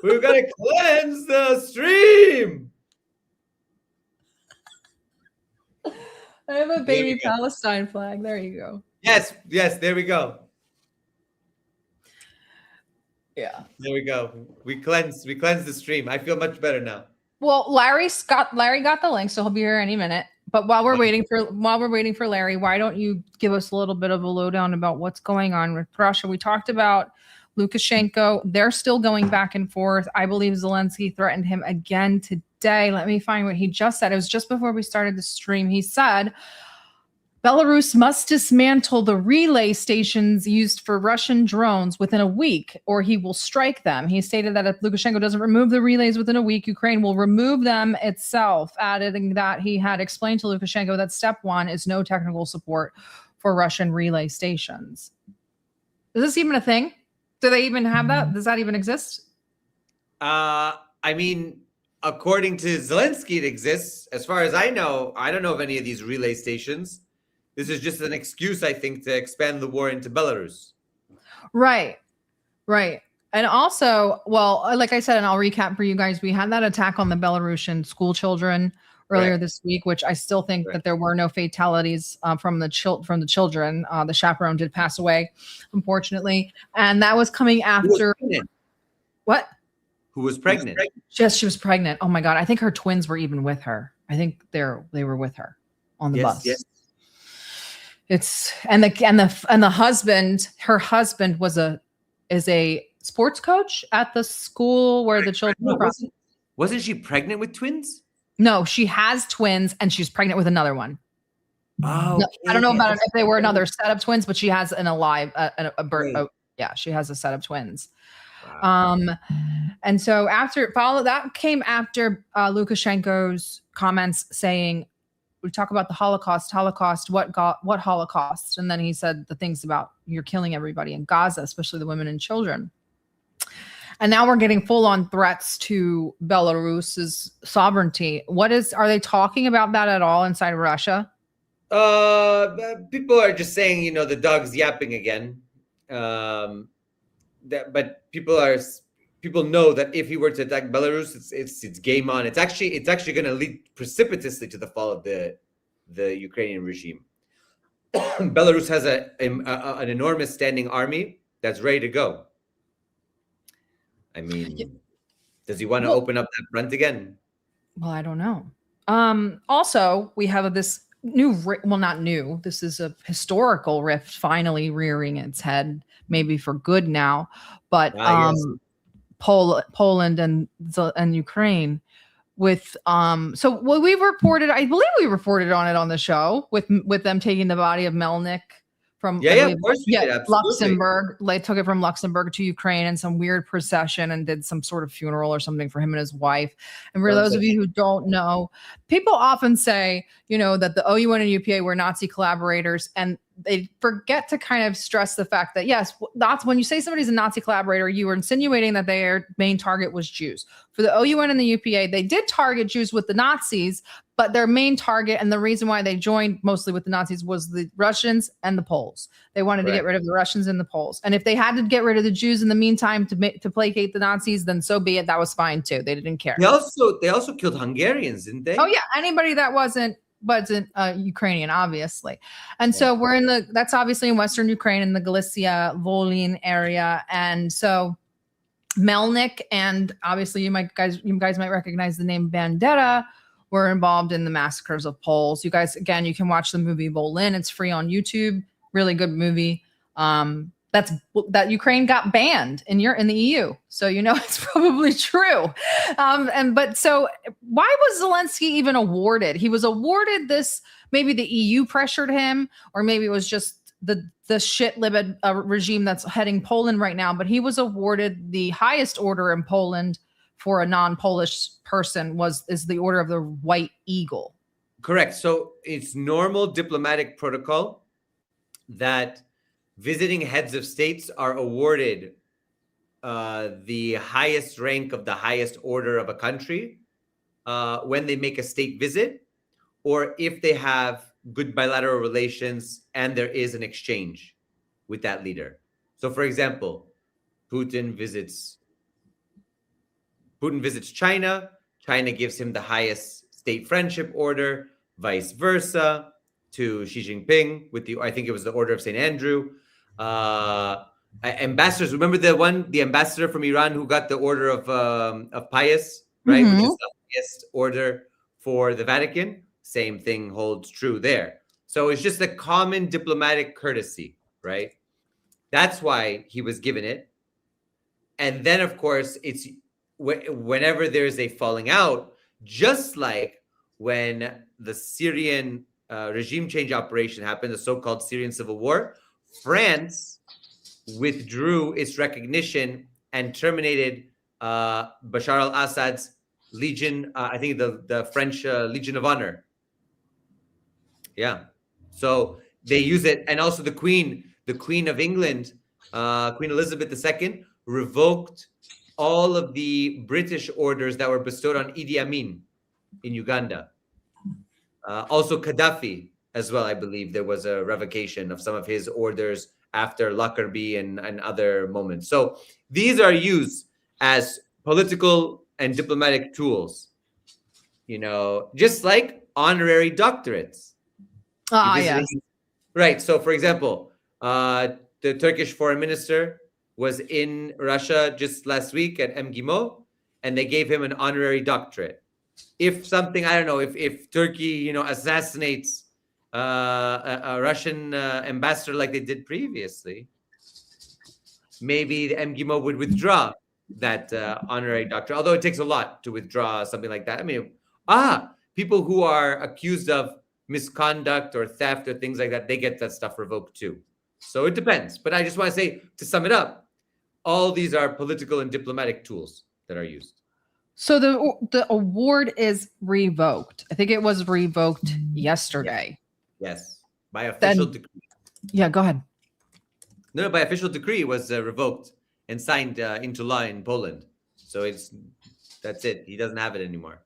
We're gonna cleanse the stream. I have a baby Palestine flag. There you go. Yes, there we go. Yeah. There we go. We cleanse the stream. I feel much better now. Well, Larry got the link, so he'll be here any minute. But while we're waiting for Larry, why don't you give us a little bit of a lowdown about what's going on with Russia? We talked about Lukashenko, they're still going back and forth. I believe Zelensky threatened him again today. Let me find what he just said. It was just before we started the stream. He said, Belarus must dismantle the relay stations used for Russian drones within a week, or he will strike them. He stated that if Lukashenko doesn't remove the relays within a week, Ukraine will remove them itself, adding that he had explained to Lukashenko that step one is no technical support for Russian relay stations. Is this even a thing? Do they even have that? Does that even exist? I mean, according to Zelensky, it exists. As far as I know, I don't know of any of these relay stations. This is just an excuse, I think, to expand the war into Belarus. Right. And also, well, like I said, and I'll recap for you guys, we had that attack on the Belarusian school children earlier this week, which I still think that there were no fatalities from the children. The chaperone did pass away, unfortunately, and that was coming after. What? Who was pregnant? Yes, she was pregnant. Oh my God, I think her twins were even with her. I think they were with her on the bus. Yes. It's and the husband, her husband is a sports coach at the school where the children were from. Wasn't she pregnant with twins? No, she has twins and she's pregnant with another one. Oh, no, I don't know about if they were another set of twins, but she has an alive yeah, she has a set of twins. Wow. And so that came after Lukashenko's comments saying, we talk about the Holocaust, what Holocaust? And then he said the things about you're killing everybody in Gaza, especially the women and children. And now we're getting full-on threats to Belarus's sovereignty. Are they talking about that at all inside Russia? People are just saying, the dog's yapping again. But people know that if he were to attack Belarus, it's game on. It's actually going to lead precipitously to the fall of the Ukrainian regime. Belarus has an enormous standing army that's ready to go. I mean, does he want to open up that front again? Well, I don't know. Also, we have this not new. This is a historical rift finally rearing its head, maybe for good now. But Poland and Ukraine with we reported, I believe we reported on it on the show with them taking the body of Melnik from of course we did, Luxembourg. They took it from Luxembourg to Ukraine in some weird procession and did some sort of funeral or something for him and his wife. And for those of you who don't know, people often say, that the OUN and UPA were Nazi collaborators, and they forget to kind of stress the fact that, yes, that's when you say somebody's a Nazi collaborator, you were insinuating that their main target was Jews. For the OUN and the UPA, they did target Jews with the Nazis, but their main target and the reason why they joined mostly with the Nazis was the Russians and the Poles. They wanted to get rid of the Russians and the Poles. And if they had to get rid of the Jews in the meantime to placate the Nazis, then so be it. That was fine too. They didn't care. They also killed Hungarians, didn't they? Oh yeah, anybody that wasn't Ukrainian, obviously. And so that's obviously in Western Ukraine in the Galicia, Volyn area. And so Melnik, and obviously you guys might recognize the name Bandera, were involved in the massacres of Poles. You guys, again, you can watch the movie Volyn. It's free on YouTube. Really good movie. That Ukraine got banned in the EU. So it's probably true. So why was Zelensky even awarded? He was awarded this, maybe the EU pressured him, or maybe it was just the shit libid regime that's heading Poland right now, but he was awarded the highest order in Poland for a non-Polish person is the Order of the White Eagle. Correct. So it's normal diplomatic protocol that visiting heads of states are awarded the highest rank of the highest order of a country when they make a state visit, or if they have good bilateral relations and there is an exchange with that leader. So, for example, Putin visits China. China gives him the highest state friendship order, vice versa to Xi Jinping with I think it was the Order of St. Andrew. Ambassadors, remember the ambassador from Iran who got the Order of Pius, right? Which is the highest order for the Vatican. Same thing holds true there. So it's just a common diplomatic courtesy, right? That's why he was given it. And then, of course, it's whenever there's a falling out, just like when the Syrian regime change operation happened, the so-called Syrian civil war, France withdrew its recognition and terminated Bashar al-Assad's Legion, I think the French Legion of Honor. Yeah. So they use it. And also the Queen of England, Queen Elizabeth II, revoked all of the British orders that were bestowed on Idi Amin in Uganda. Also Gaddafi as well, I believe there was a revocation of some of his orders after Lockerbie and other moments. So these are used as political and diplomatic tools, just like honorary doctorates. Yes. Right. So, for example, the Turkish foreign minister was in Russia just last week at MGIMO, and they gave him an honorary doctorate. If something, I don't know, if Turkey, assassinates a Russian ambassador like they did previously, maybe the MGIMO would withdraw that honorary doctorate, although it takes a lot to withdraw something like that. I mean, people who are accused of misconduct or theft or things like that, they get that stuff revoked too. So it depends. But I just want to say, to sum it up, all these are political and diplomatic tools that are used. So the award is revoked. I think it was revoked yesterday. Yes. By official decree. Yeah, go ahead. No, by official decree, it was revoked and signed into law in Poland. So that's it. He doesn't have it anymore.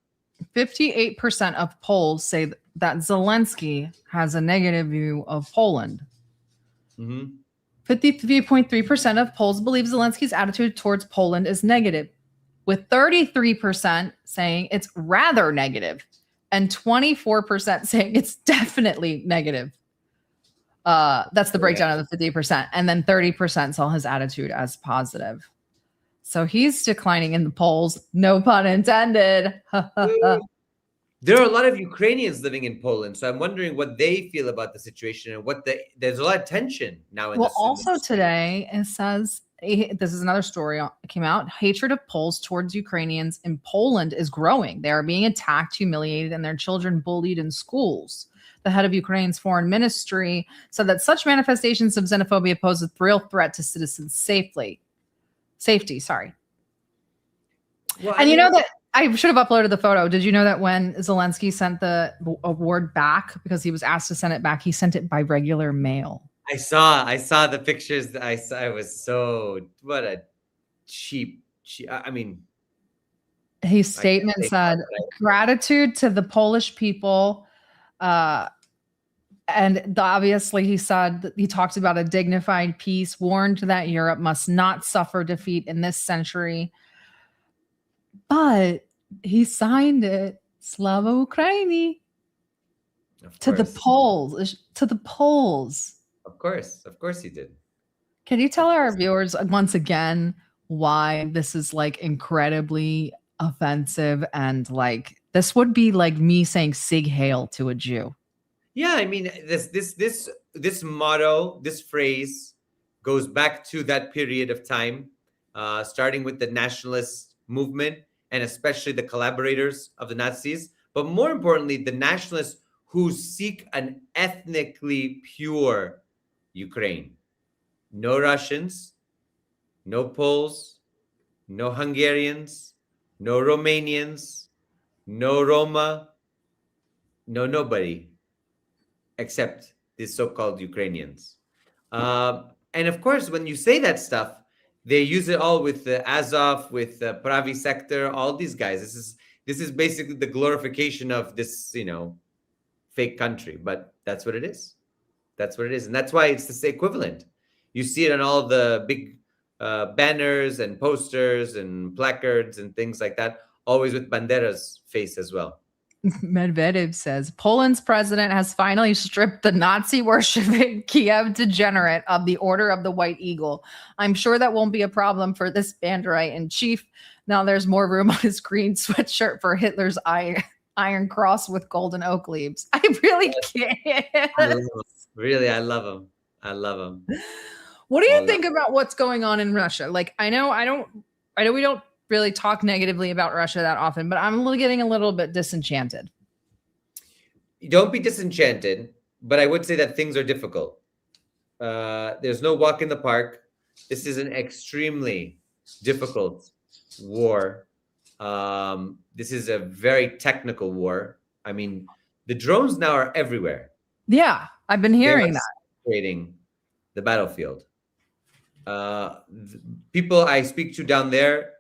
58% of polls say that Zelensky has a negative view of Poland. 53.3% of polls believe Zelensky's attitude towards Poland is negative, with 33% saying it's rather negative and 24% saying it's definitely negative. That's the breakdown of the 50%. And then 30% saw his attitude as positive. So he's declining in the polls. No pun intended. There are a lot of Ukrainians living in Poland, so I'm wondering what they feel about the situation and there's a lot of tension now. Also today, it says, this is another story that came out. Hatred of Poles towards Ukrainians in Poland is growing. They are being attacked, humiliated, and their children bullied in schools. The head of Ukraine's foreign ministry said that such manifestations of xenophobia pose a real threat to citizens' safety. Well, and that I should have uploaded the photo. Did you know that when Zelensky sent the award back, because he was asked to send it back, he sent it by regular mail? I saw the pictures. I was what a cheap. I mean, his statement said, "Gratitude to the Polish people." And obviously he said that he talked about a dignified peace, warned that Europe must not suffer defeat in this century. But he signed it, Slava Ukraini, to the Poles. Of course he did. Can you tell our viewers once again why this is like incredibly offensive, and like this would be like me saying Sig Heil to a Jew? Yeah, I mean, this motto, this phrase goes back to that period of time, starting with the nationalist movement and especially the collaborators of the Nazis, but more importantly, the nationalists who seek an ethnically pure Ukraine. No Russians, no Poles, no Hungarians, no Romanians, no Roma, no nobody, except these so-called Ukrainians. And of course, when you say that stuff, they use it all with the Azov, with the Pravi sector, all these guys. This is basically the glorification of this, fake country. But that's what it is. That's what it is. And that's why it's the equivalent. You see it on all the big banners and posters and placards and things like that, always with Bandera's face as well. Medvedev says, Poland's president has finally stripped the Nazi-worshipping Kiev degenerate of the Order of the White Eagle. I'm sure that won't be a problem for this Banderite in chief. Now there's more room on his green sweatshirt for Hitler's iron cross with golden oak leaves. I really can't. Really, I love him. What do you think about what's going on in Russia? Like, I know we don't really talk negatively about Russia that often, but I'm getting a little bit disenchanted. Don't be disenchanted, but I would say that things are difficult. There's no walk in the park. This is an extremely difficult war. This is a very technical war. I mean, the drones now are everywhere. Yeah, I've been hearing that. Creating the battlefield. People I speak to down there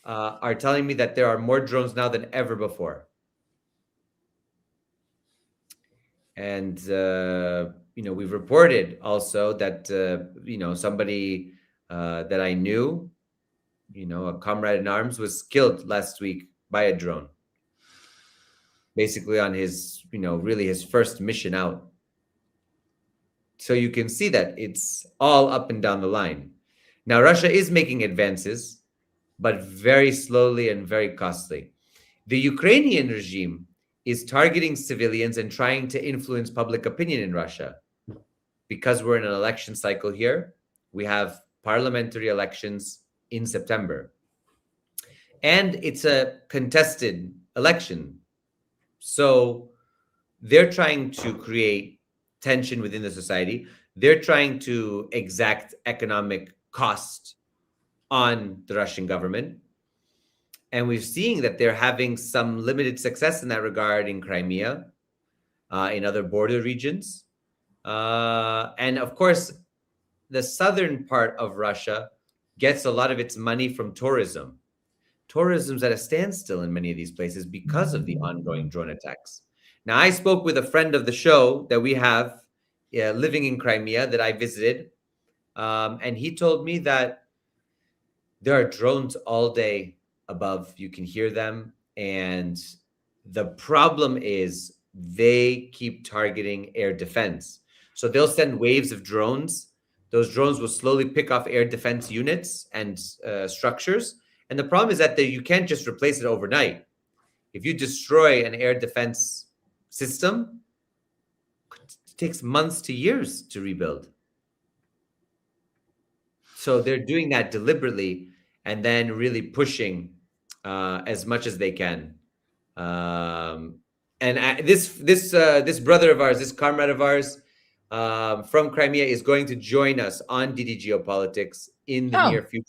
are telling me that there are more drones now than ever before. And, we've reported also that, somebody that I knew, a comrade in arms, was killed last week by a drone. Basically on his, really his first mission out. So you can see that it's all up and down the line. Now, Russia is making advances, but very slowly and very costly. The Ukrainian regime is targeting civilians and trying to influence public opinion in Russia. Because we're in an election cycle here, we have parliamentary elections in September. And it's a contested election. So they're trying to create tension within the society. They're trying to exact economic cost on the Russian government. And we're seeing that they're having some limited success in that regard in Crimea, in other border regions. And of course, the southern part of Russia gets a lot of its money from tourism. Tourism's at a standstill in many of these places because of the ongoing drone attacks. Now, I spoke with a friend of the show that we have living in Crimea that I visited. And he told me that there are drones all day above. You can hear them. And the problem is they keep targeting air defense. So they'll send waves of drones. Those drones will slowly pick off air defense units and structures. And the problem is that you can't just replace it overnight. If you destroy an air defense system, it takes months to years to rebuild. So they're doing that deliberately and then really pushing as much as they can. And this brother of ours, this comrade of ours from Crimea is going to join us on DD Geopolitics in the near future.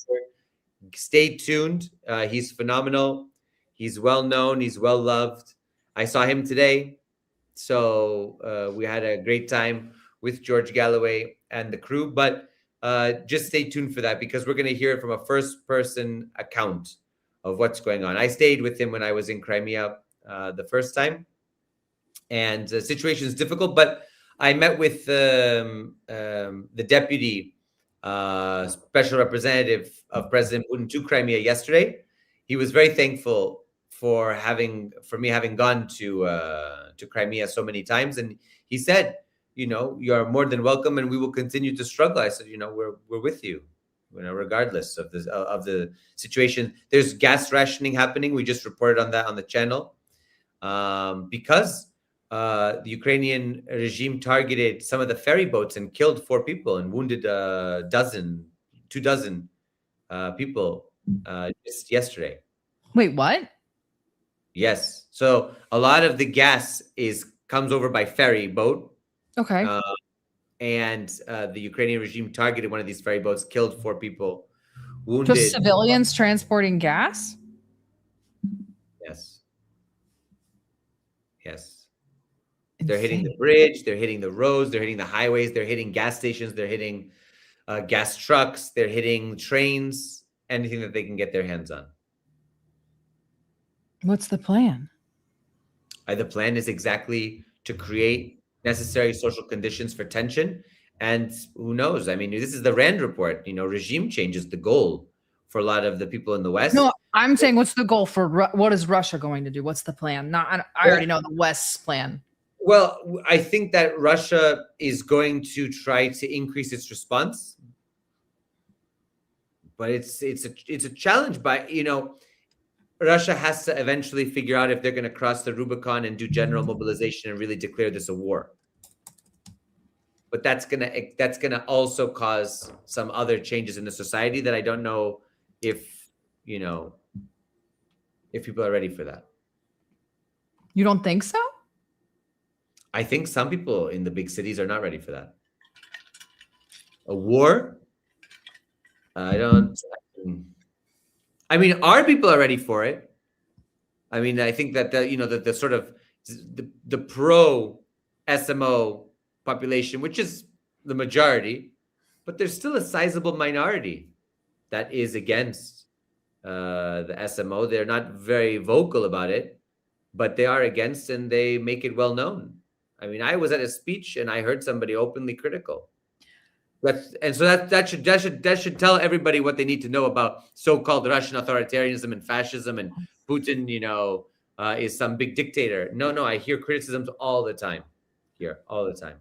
Stay tuned. He's phenomenal. He's well known. He's well loved. I saw him today. So we had a great time with George Galloway and the crew. But just stay tuned for that because we're going to hear it from a first-person account of what's going on. I stayed with him when I was in Crimea the first time. And the situation is difficult, but I met with the deputy special representative of President Putin to Crimea yesterday. He was very thankful for me having gone to Crimea so many times, and he said, you are more than welcome, and we will continue to struggle. I said, we're with you, regardless of the situation. There's gas rationing happening. We just reported on that on the channel because the Ukrainian regime targeted some of the ferry boats and killed 4 people and wounded 2 dozen people just yesterday. Wait, what? Yes. So a lot of the gas comes over by ferry boat. Okay. And the Ukrainian regime targeted one of these ferry boats, killed 4 people, wounded. Just civilians transporting gas? Yes. Yes. They're hitting the bridge. They're hitting the roads. They're hitting the highways. They're hitting gas stations. They're hitting gas trucks. They're hitting trains, anything that they can get their hands on. What's the plan? The plan is exactly to create necessary social conditions for tension. And who knows? I mean, this is the Rand report. Regime change is the goal for a lot of the people in the West. No, I'm saying what's the goal for what is Russia going to do? What's the plan? I already know the West's plan. Well, I think that Russia is going to try to increase its response. But it's a challenge Russia has to eventually figure out if they're going to cross the Rubicon and do general mobilization and really declare this a war. but that's gonna also cause some other changes in the society that I don't know if people are ready for that. You don't think so? I think some people in the big cities are not ready for that. A war? I mean, our people are ready for it. I mean, I think that the sort of the pro SMO population, which is the majority, but there's still a sizable minority that is against the SMO. They're not very vocal about it, but they are against, and they make it well known. I mean, I was at a speech and I heard somebody openly critical. That should tell everybody what they need to know about so-called Russian authoritarianism and fascism, and Putin, is some big dictator. No, I hear criticisms all the time here, all the time.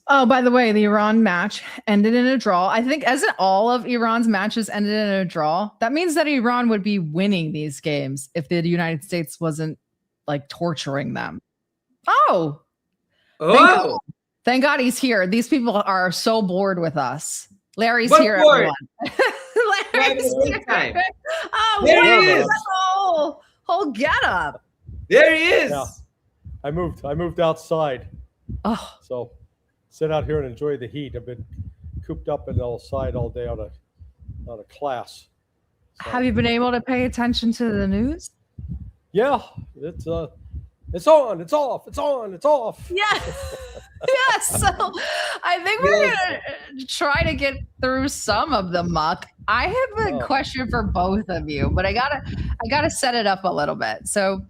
Oh, by the way, the Iran match ended in a draw. I think as all of Iran's matches ended in a draw, that means that Iran would be winning these games if the United States wasn't like torturing them. Oh. Thank God he's here. These people are so bored with us. Larry's here, everyone. Larry's here. Oh, there he is. Whole get up. There he is. Yeah. I moved outside. Oh. So sit out here and enjoy the heat. I've been cooped up and outside all day on a class. So. Have you been able to pay attention to the news? Yeah, it's on, it's off, it's on, it's off. Yeah. Yeah, so I think we're gonna try to get through some of the muck. I have a question for both of you, but I gotta set it up a little bit. So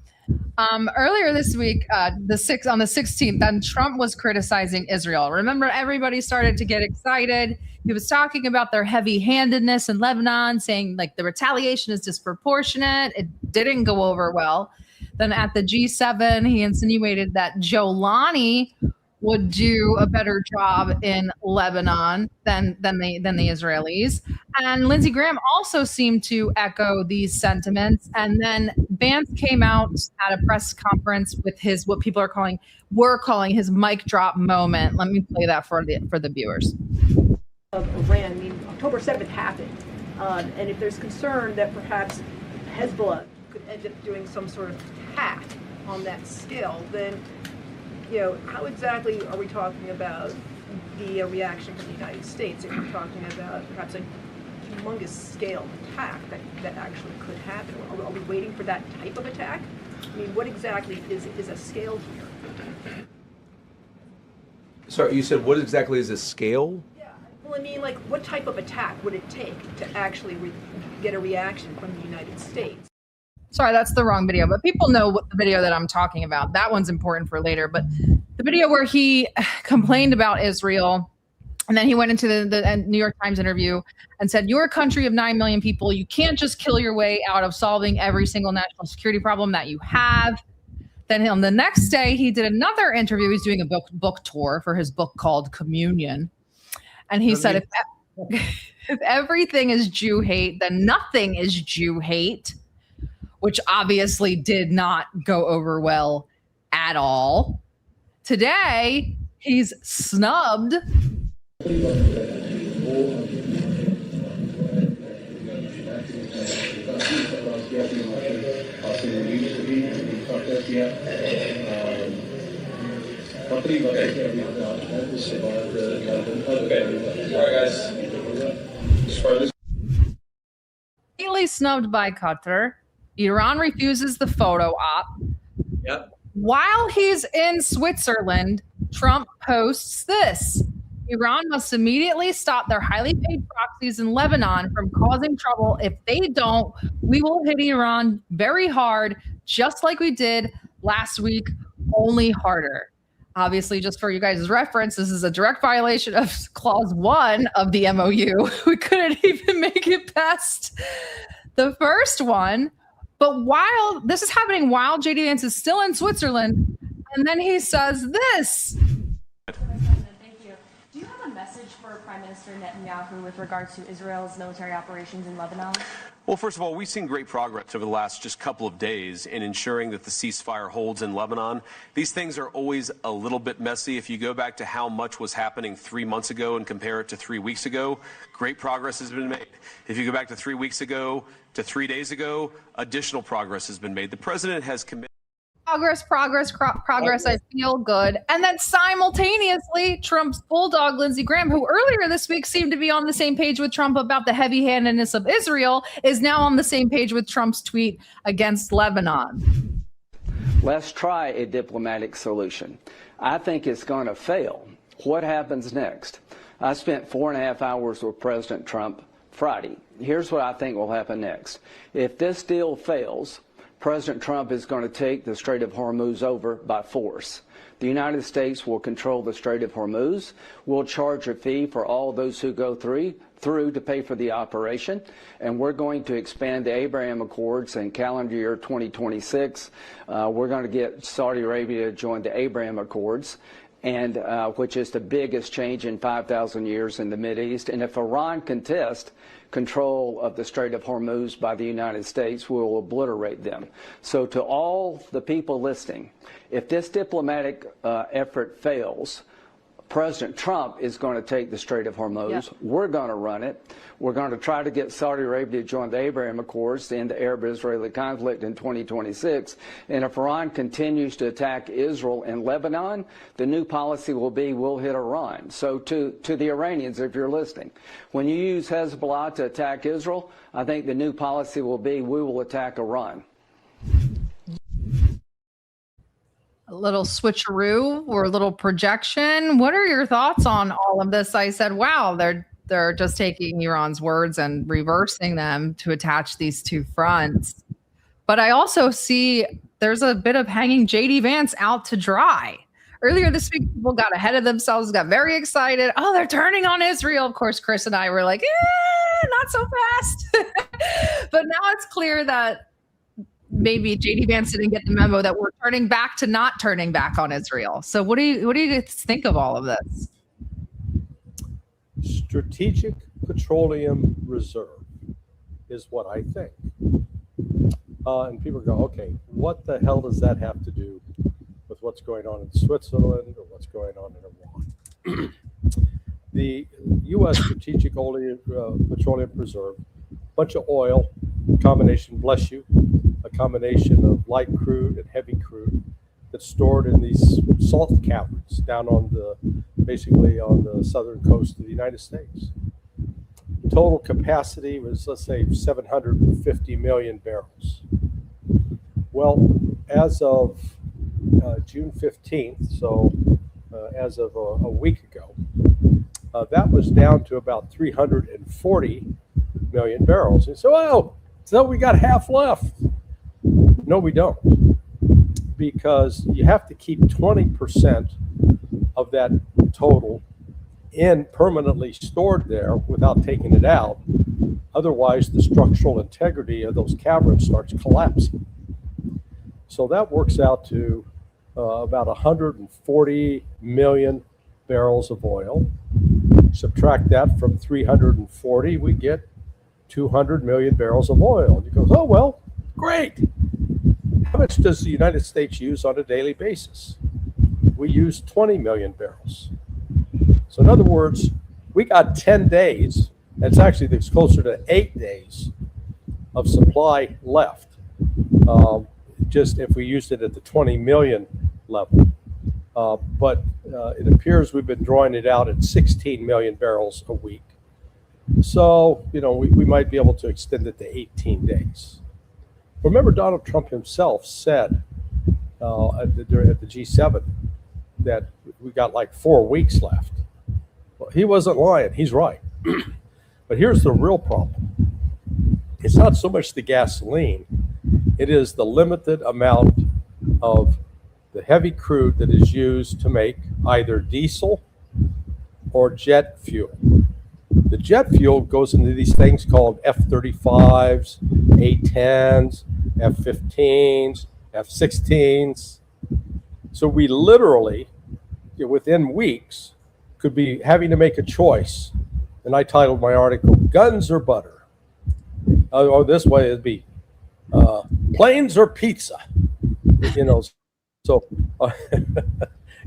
earlier this week, on the 16th, then Trump was criticizing Israel. Remember, everybody started to get excited. He was talking about their heavy-handedness in Lebanon, saying like the retaliation is disproportionate. It didn't go over well. Then at the G7, he insinuated that Jolani would do a better job in Lebanon than the Israelis. And Lindsey Graham also seemed to echo these sentiments. And then Vance came out at a press conference with what people are calling his mic drop moment. Let me play that for the viewers. Of Iran, I mean, October 7th happened. And if there's concern that perhaps Hezbollah could end up doing some sort of attack on that scale, then how exactly are we talking about the reaction from the United States? If we're talking about perhaps a humongous scale attack that actually could happen, are we waiting for that type of attack? I mean, what exactly is a scale here? Sorry, you said what exactly is a scale? Yeah, well, I mean, like, what type of attack would it take to actually get a reaction from the United States? Sorry, that's the wrong video, but people know what the video that I'm talking about. That one's important for later. But the video where he complained about Israel, and then he went into the New York Times interview and said, "You're a country of 9 million people. You can't just kill your way out of solving every single national security problem that you have." Then on the next day, he did another interview. He's doing a book tour for his book called Communion. And he said, if everything is Jew hate, then nothing is Jew hate, which obviously did not go over well at all. Today, he's snubbed. Completely snubbed by Qatar. Iran refuses the photo op. Yep. While he's in Switzerland, Trump posts this. Iran must immediately stop their highly paid proxies in Lebanon from causing trouble. If they don't, we will hit Iran very hard, just like we did last week, only harder. Obviously, just for you guys' reference, this is a direct violation of Clause 1 of the MOU. We couldn't even make it past the first one. But while this is happening, while JD Vance is still in Switzerland, and then he says this. Do you have a message message for Prime Minister Netanyahu with regard to Israel's military operations in Lebanon? Well, first of all, we've seen great progress over the last just couple of days in ensuring that the ceasefire holds in Lebanon. These things are always a little bit messy. If you go back to how much was happening 3 months ago and compare it to 3 weeks ago, great progress has been made. If you go back to 3 weeks ago to 3 days ago, additional progress has been made. The president has committed. Progress. I feel good. And then simultaneously, Trump's bulldog, Lindsey Graham, who earlier this week seemed to be on the same page with Trump about the heavy-handedness of Israel, is now on the same page with Trump's tweet against Lebanon. Let's try a diplomatic solution. I think it's going to fail. What happens next? I spent 4.5 hours with President Trump Friday. Here's what I think will happen next. If this deal fails, President Trump is going to take the Strait of Hormuz over by force. The United States will control the Strait of Hormuz. We'll charge a fee for all those who go through to pay for the operation. And we're going to expand the Abraham Accords in calendar year 2026. We're going to get Saudi Arabia to join the Abraham Accords, and which is the biggest change in 5,000 years in the Mideast. And if Iran contests control of the Strait of Hormuz by the United States, we will obliterate them. So to all the people listening, if this diplomatic effort fails, President Trump is going to take the Strait of Hormuz. Yeah. We're going to run it. We're going to try to get Saudi Arabia to join the Abraham Accords to end the Arab-Israeli conflict in 2026. And if Iran continues to attack Israel and Lebanon, the new policy will be we'll hit Iran. So to the Iranians, if you're listening, when you use Hezbollah to attack Israel, I think the new policy will be we will attack Iran. A little switcheroo or a little projection. What are your thoughts on all of this? I said, wow, they're just taking Iran's words and reversing them to attach these two fronts. But I also see there's a bit of hanging JD Vance out to dry. Earlier this week, people got ahead of themselves, got very excited. Oh, they're turning on Israel. Of course, Chris and I were like, not so fast. But now it's clear that maybe JD Vance didn't get the memo that we're turning back to not turning back on Israel. So what do you think of all of this? Strategic petroleum reserve is what I think. And people go, okay, what the hell does that have to do with what's going on in Switzerland or what's going on in Iran? The U.S. Strategic Petroleum Reserve, bunch of oil, combination, bless you, a combination of light crude and heavy crude that's stored in these salt caverns down on basically on the southern coast of the United States. Total capacity was, let's say, 750 million barrels. Well, as of June 15th, so as of a week ago, that was down to about 340 million barrels. And so, oh, so we got half left. No, we don't, because you have to keep 20% of that total in permanently stored there without taking it out. Otherwise, the structural integrity of those caverns starts collapsing. So that works out to about 140 million barrels of oil. Subtract that from 340, we get 200 million barrels of oil. And you go, oh, well, great. How much does the United States use on a daily basis? We use 20 million barrels. So in other words, we got 10 days, it's actually it's closer to 8 days of supply left, just if we used it at the 20 million level. But it appears we've been drawing it out at 16 million barrels a week. So, you know, we might be able to extend it to 18 days. Remember, Donald Trump himself said at the G7 that we got like 4 weeks left. Well, he wasn't lying. He's right. But here's the real problem. It's not so much the gasoline. It is the limited amount of the heavy crude that is used to make either diesel or jet fuel. The jet fuel goes into these things called F-35s, A-10s, F-15s, F-16s. So we literally, within weeks, could be having to make a choice. And I titled my article, Guns or Butter. Or this way it'd be planes or pizza. You know, so,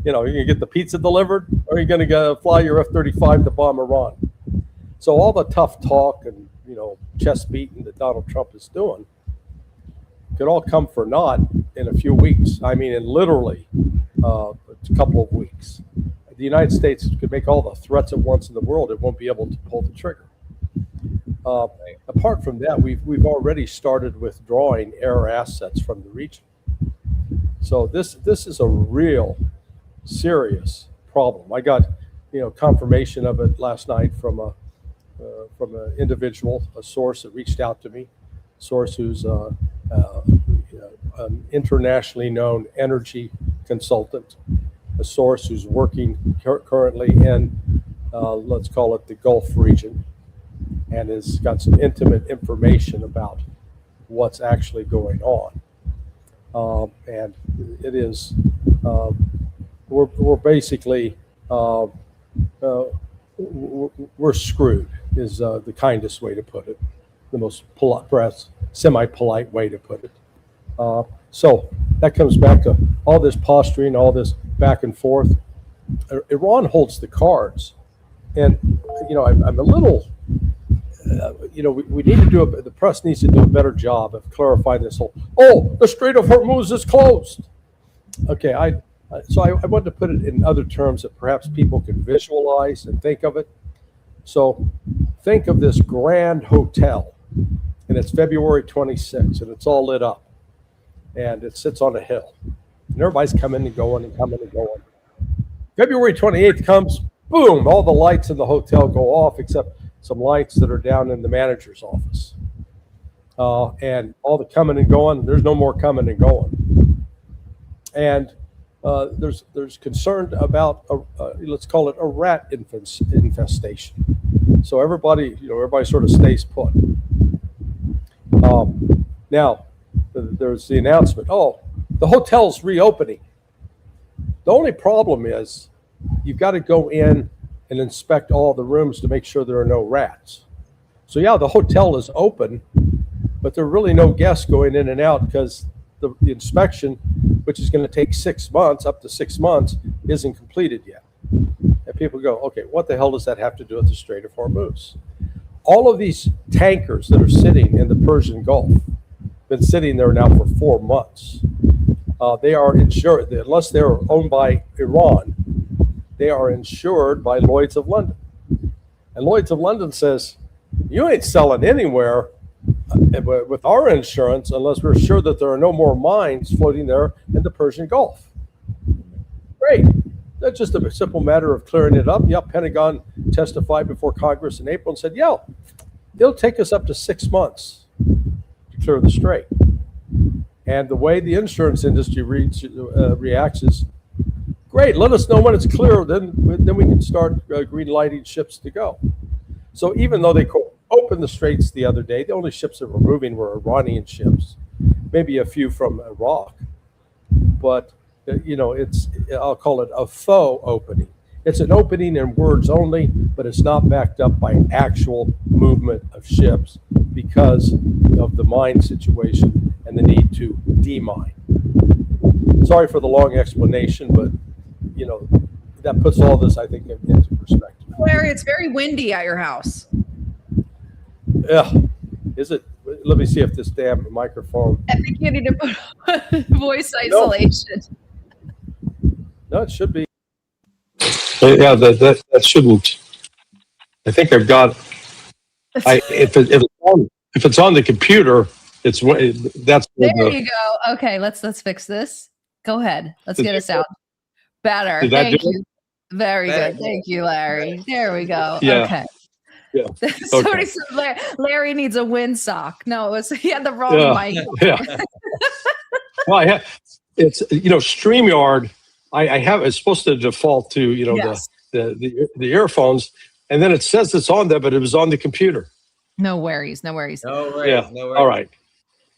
you know, you're going to get the pizza delivered, or you're going to fly your F-35 to bomb Iran. So all the tough talk and, you know, chest beating that Donald Trump is doing could all come for naught in a few weeks. I mean, in literally a couple of weeks. The United States could make all the threats at once in the world. It won't be able to pull the trigger. Apart from that, we've already started withdrawing air assets from the region. So this is a real serious problem. I got, you know, confirmation of it last night from an individual, a source that reached out to me, a source who's an internationally known energy consultant, a source who's working currently in, let's call it the Gulf region, and has got some intimate information about what's actually going on. And it is, we're basically, we're screwed is the kindest way to put it, the most polite, perhaps semi-polite way to put it. So that comes back to all this posturing, all this back and forth. Iran holds the cards. And, you know, I'm a little, you know, we need to do the press needs to do a better job of clarifying this whole, the Strait of Hormuz is closed. Okay, so I wanted to put it in other terms that perhaps people can visualize and think of it. So think of this grand hotel, and it's February 26th, and it's all lit up, and it sits on a hill, and everybody's coming and going and coming and going. February 28th comes, boom, all the lights in the hotel go off except some lights that are down in the manager's office. And all the coming and going, there's no more coming and going. And there's concern about, let's call it a rat infestation. So everybody sort of stays put. Now, there's the announcement, the hotel's reopening. The only problem is you've got to go in and inspect all the rooms to make sure there are no rats. So yeah, the hotel is open, but there are really no guests going in and out because the inspection, which is going to take 6 months, up to 6 months, isn't completed yet. And people go, okay, what the hell does that have to do with the Strait of Hormuz? All of these tankers that are sitting in the Persian Gulf, been sitting there now for 4 months. They are insured, unless they're owned by Iran, they are insured by Lloyd's of London. And Lloyd's of London says, you ain't selling anywhere with our insurance unless we're sure that there are no more mines floating there in the Persian Gulf. Great. That's just a simple matter of clearing it up. Yeah, Pentagon testified before Congress in April and said, yeah, it'll take us up to 6 months to clear the strait. And the way the insurance industry reacts is, great, let us know when it's clear, then we can start green lighting ships to go. So even though they opened the straits the other day, the only ships that were moving were Iranian ships, maybe a few from Iraq. But, you know, I'll call it a faux opening. It's an opening in words only, but it's not backed up by actual movement of ships because of the mine situation and the need to demine. Sorry for the long explanation, but, you know, that puts all this, I think, into perspective. Larry, it's very windy at your house. Yeah. Is it? Let me see if this damn microphone. I think you need to put voice isolation. No, it should be. Yeah, that shouldn't. I think I've got. If it's on the computer, that's. There you go. Okay, let's fix this. Go ahead. Let's get us out. Better. Thank you. Very good. Thank you, Larry. There we go. Yeah. Okay. Yeah. Somebody said Larry needs a windsock. No, he had the wrong mic. Yeah. Well, it's StreamYard. I have it's supposed to default to the earphones, and then it says it's on there, but it was on the computer. No worries. No worries. Yeah. No worries. All right.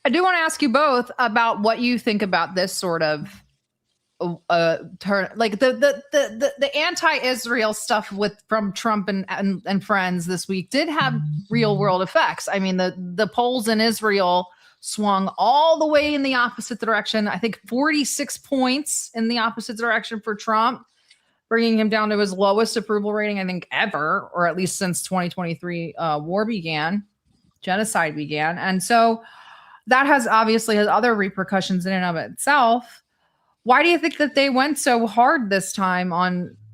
I do want to ask you both about what you think about this sort of turn, like the anti-Israel stuff from Trump and friends this week did have real world effects. I mean, the polls in Israel swung all the way in the opposite direction. I think 46 points in the opposite direction for Trump, bringing him down to his lowest approval rating, I think, ever, or at least since 2023 genocide began. And so that has other repercussions in and of itself. Why do you think that they went so hard this time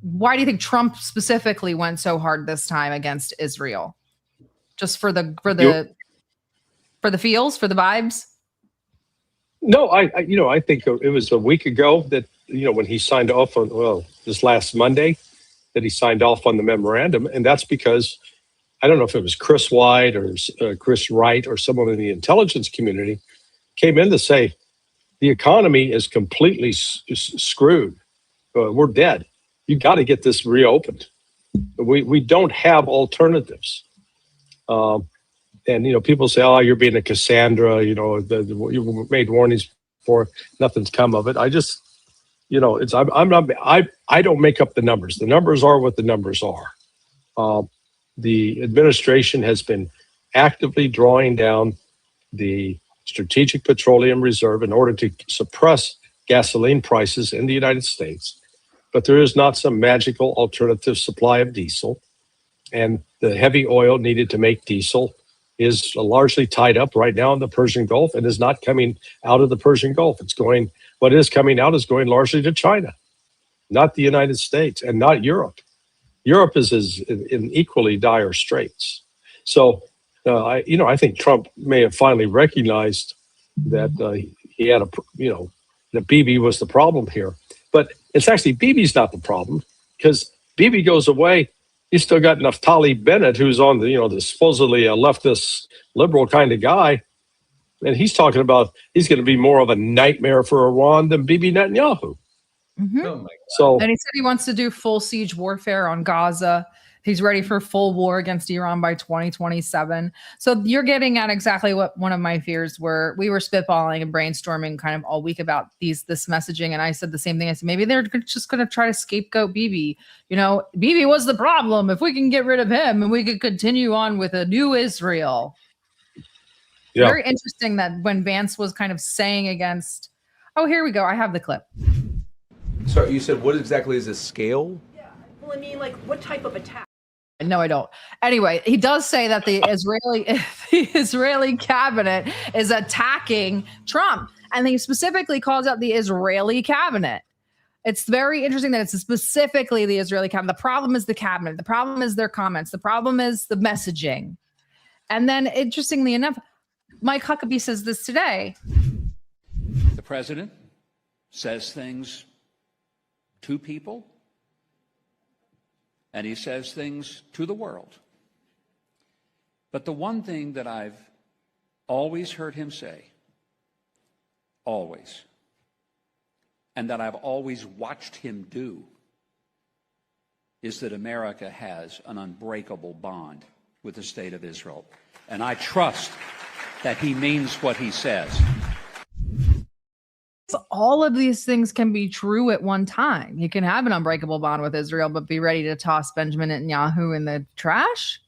why do you think Trump specifically went so hard this time against Israel? Just for the feels, for the vibes? No, I think it was a week ago that, when he signed off on, this last Monday, that he signed off on the memorandum. And that's because, I don't know if it was Chris White or Chris Wright or someone in the intelligence community came in to say, the economy is completely screwed. We're dead. You got to get this reopened. We don't have alternatives. And, people say, oh, you're being a Cassandra, you made warnings before, nothing's come of it. I just, I don't make up the numbers. The numbers are what the numbers are. The administration has been actively drawing down the Strategic Petroleum Reserve in order to suppress gasoline prices in the United States. But there is not some magical alternative supply of diesel. And the heavy oil needed to make diesel is largely tied up right now in the Persian Gulf and is not coming out of the Persian Gulf. What is coming out is going largely to China, not the United States and not Europe. Europe is in equally dire straits. So, I think Trump may have finally recognized that he had that Bibi was the problem here. But it's actually Bibi's not the problem, because Bibi goes away. You still got Naftali Bennett, who's on the supposedly a leftist liberal kind of guy. And he's talking about he's going to be more of a nightmare for Iran than Bibi Netanyahu. Mm-hmm. Oh my God. So, and he said he wants to do full siege warfare on Gaza. He's ready for full war against Iran by 2027. So you're getting at exactly what one of my fears were. We were spitballing and brainstorming kind of all week about this messaging. And I said the same thing. I said, maybe they're just going to try to scapegoat Bibi. Bibi was the problem. If we can get rid of him and we could continue on with a new Israel. Yeah. Very interesting that when Vance was kind of saying against, oh, here we go. I have the clip. Sorry, you said what exactly is the scale? Yeah. Well, I mean, like, what type of attack? No, I don't. Anyway, he does say that the Israeli cabinet is attacking Trump, and he specifically calls out the Israeli cabinet. It's very interesting that it's specifically the Israeli cabinet. The problem is the cabinet. The problem is their comments. The problem is the messaging. And then, interestingly enough, Mike Huckabee says this today. The president says things to people, and he says things to the world. But the one thing that I've always heard him say, always, and that I've always watched him do, is that America has an unbreakable bond with the state of Israel. And I trust that he means what he says. All of these things can be true at one time. You can have an unbreakable bond with Israel, but be ready to toss Benjamin Netanyahu in the trash.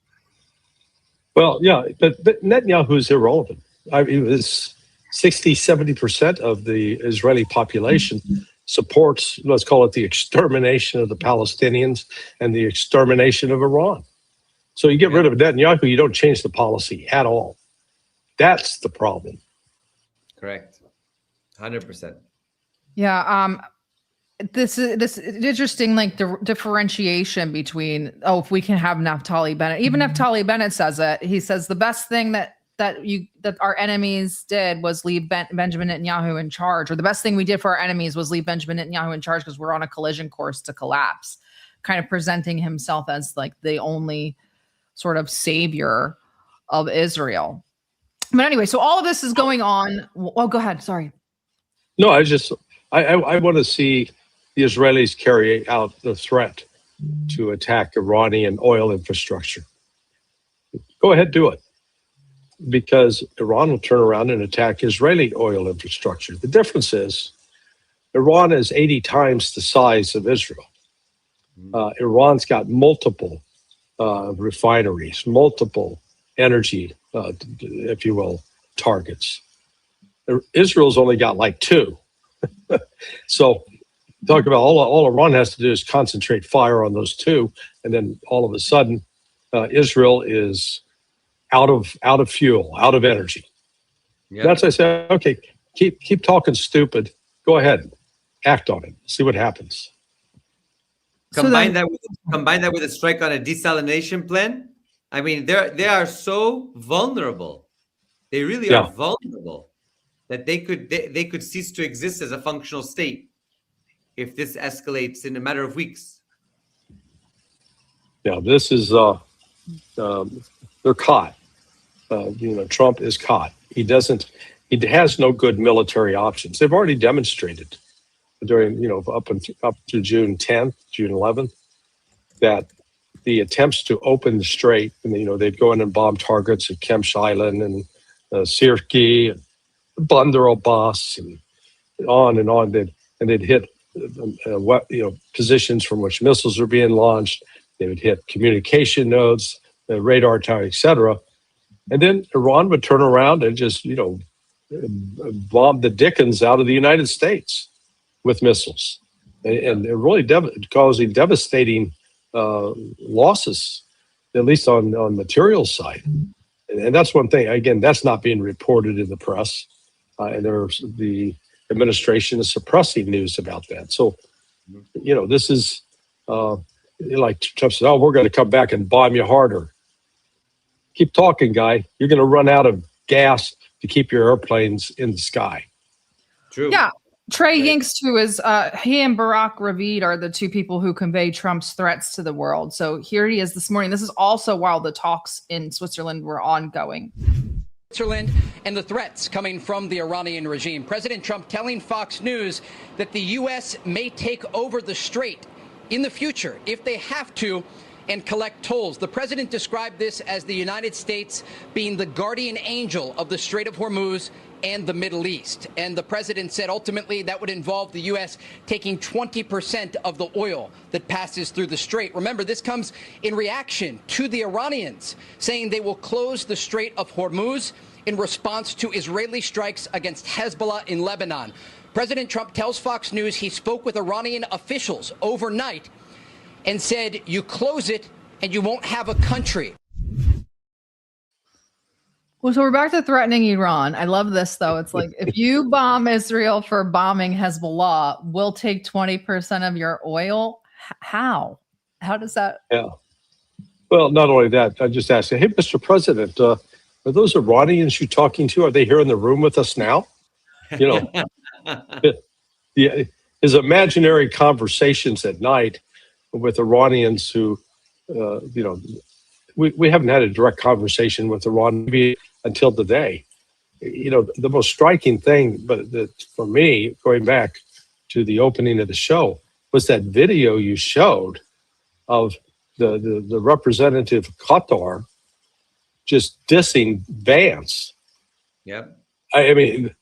Well, yeah, but Netanyahu is irrelevant. I mean, it's 60-70% of the Israeli population supports, let's call it, the extermination of the Palestinians and the extermination of Iran. So you get rid of Netanyahu, you don't change the policy at all. That's the problem. Correct. 100%. Yeah. This is interesting, like the differentiation between, if we can have Naftali Bennett. Even Naftali Bennett says it. He says the best thing that our enemies did was leave Benjamin Netanyahu in charge, or the best thing we did for our enemies was leave Benjamin Netanyahu in charge because we're on a collision course to collapse, kind of presenting himself as like the only sort of savior of Israel. But anyway, so all of this is going on. Oh, go ahead. Sorry. No, I want to see the Israelis carry out the threat to attack Iranian oil infrastructure. Go ahead, do it. Because Iran will turn around and attack Israeli oil infrastructure. The difference is Iran is 80 times the size of Israel. Iran's got multiple refineries, multiple energy, if you will, targets. Israel's only got like 2. So talk about all Iran has to do is concentrate fire on those 2, and then all of a sudden, Israel is out of fuel, out of energy. Yep. That's why I say, okay, keep talking stupid. Go ahead, act on it. See what happens. Combine that with a strike on a desalination plant. I mean, they are so vulnerable. They really are vulnerable that they could cease to exist as a functional state if this escalates in a matter of weeks. Yeah, this is they're caught. Trump is caught. He has no good military options. They've already demonstrated during, up to June 10th, June 11th, that the attempts to open the strait, and they'd go in and bomb targets at Kemsh Island and Sirki and Bandar Abbas and on, they'd hit positions from which missiles are being launched. They would hit communication nodes, radar tower, etc. And then Iran would turn around and just, bomb the dickens out of the United States with missiles. And they're really causing devastating losses, at least on material side. And that's one thing, again, that's not being reported in the press. And the administration is suppressing news about that. So, this is like Trump said, we're going to come back and bomb you harder. Keep talking, guy. You're going to run out of gas to keep your airplanes in the sky. True. Yeah. Trey Yinks, who is he and Barack Ravid are the 2 people who convey Trump's threats to the world. So here he is this morning. This is also while the talks in Switzerland were ongoing. Switzerland and the threats coming from the Iranian regime. President Trump telling Fox News that the U.S. may take over the strait in the future if they have to and collect tolls. The president described this as the United States being the guardian angel of the Strait of Hormuz and the Middle East. And the president said ultimately that would involve the U.S. taking 20% of the oil that passes through the strait. Remember, this comes in reaction to the Iranians saying they will close the Strait of Hormuz in response to Israeli strikes against Hezbollah in Lebanon. President Trump tells Fox News he spoke with Iranian officials overnight and said, you close it and you won't have a country. Well, so we're back to threatening Iran. I love this, though. It's like, if you bomb Israel for bombing Hezbollah, we'll take 20% of your oil. How? How does that? Yeah. Well, not only that, I just asked, hey, Mr. President, are those Iranians you're talking to, are they here in the room with us now? His imaginary conversations at night with Iranians who, we haven't had a direct conversation with Iran maybe until today. The most striking thing, for me, going back to the opening of the show, was that video you showed of the representative of Qatar just dissing Vance. Yep. I mean,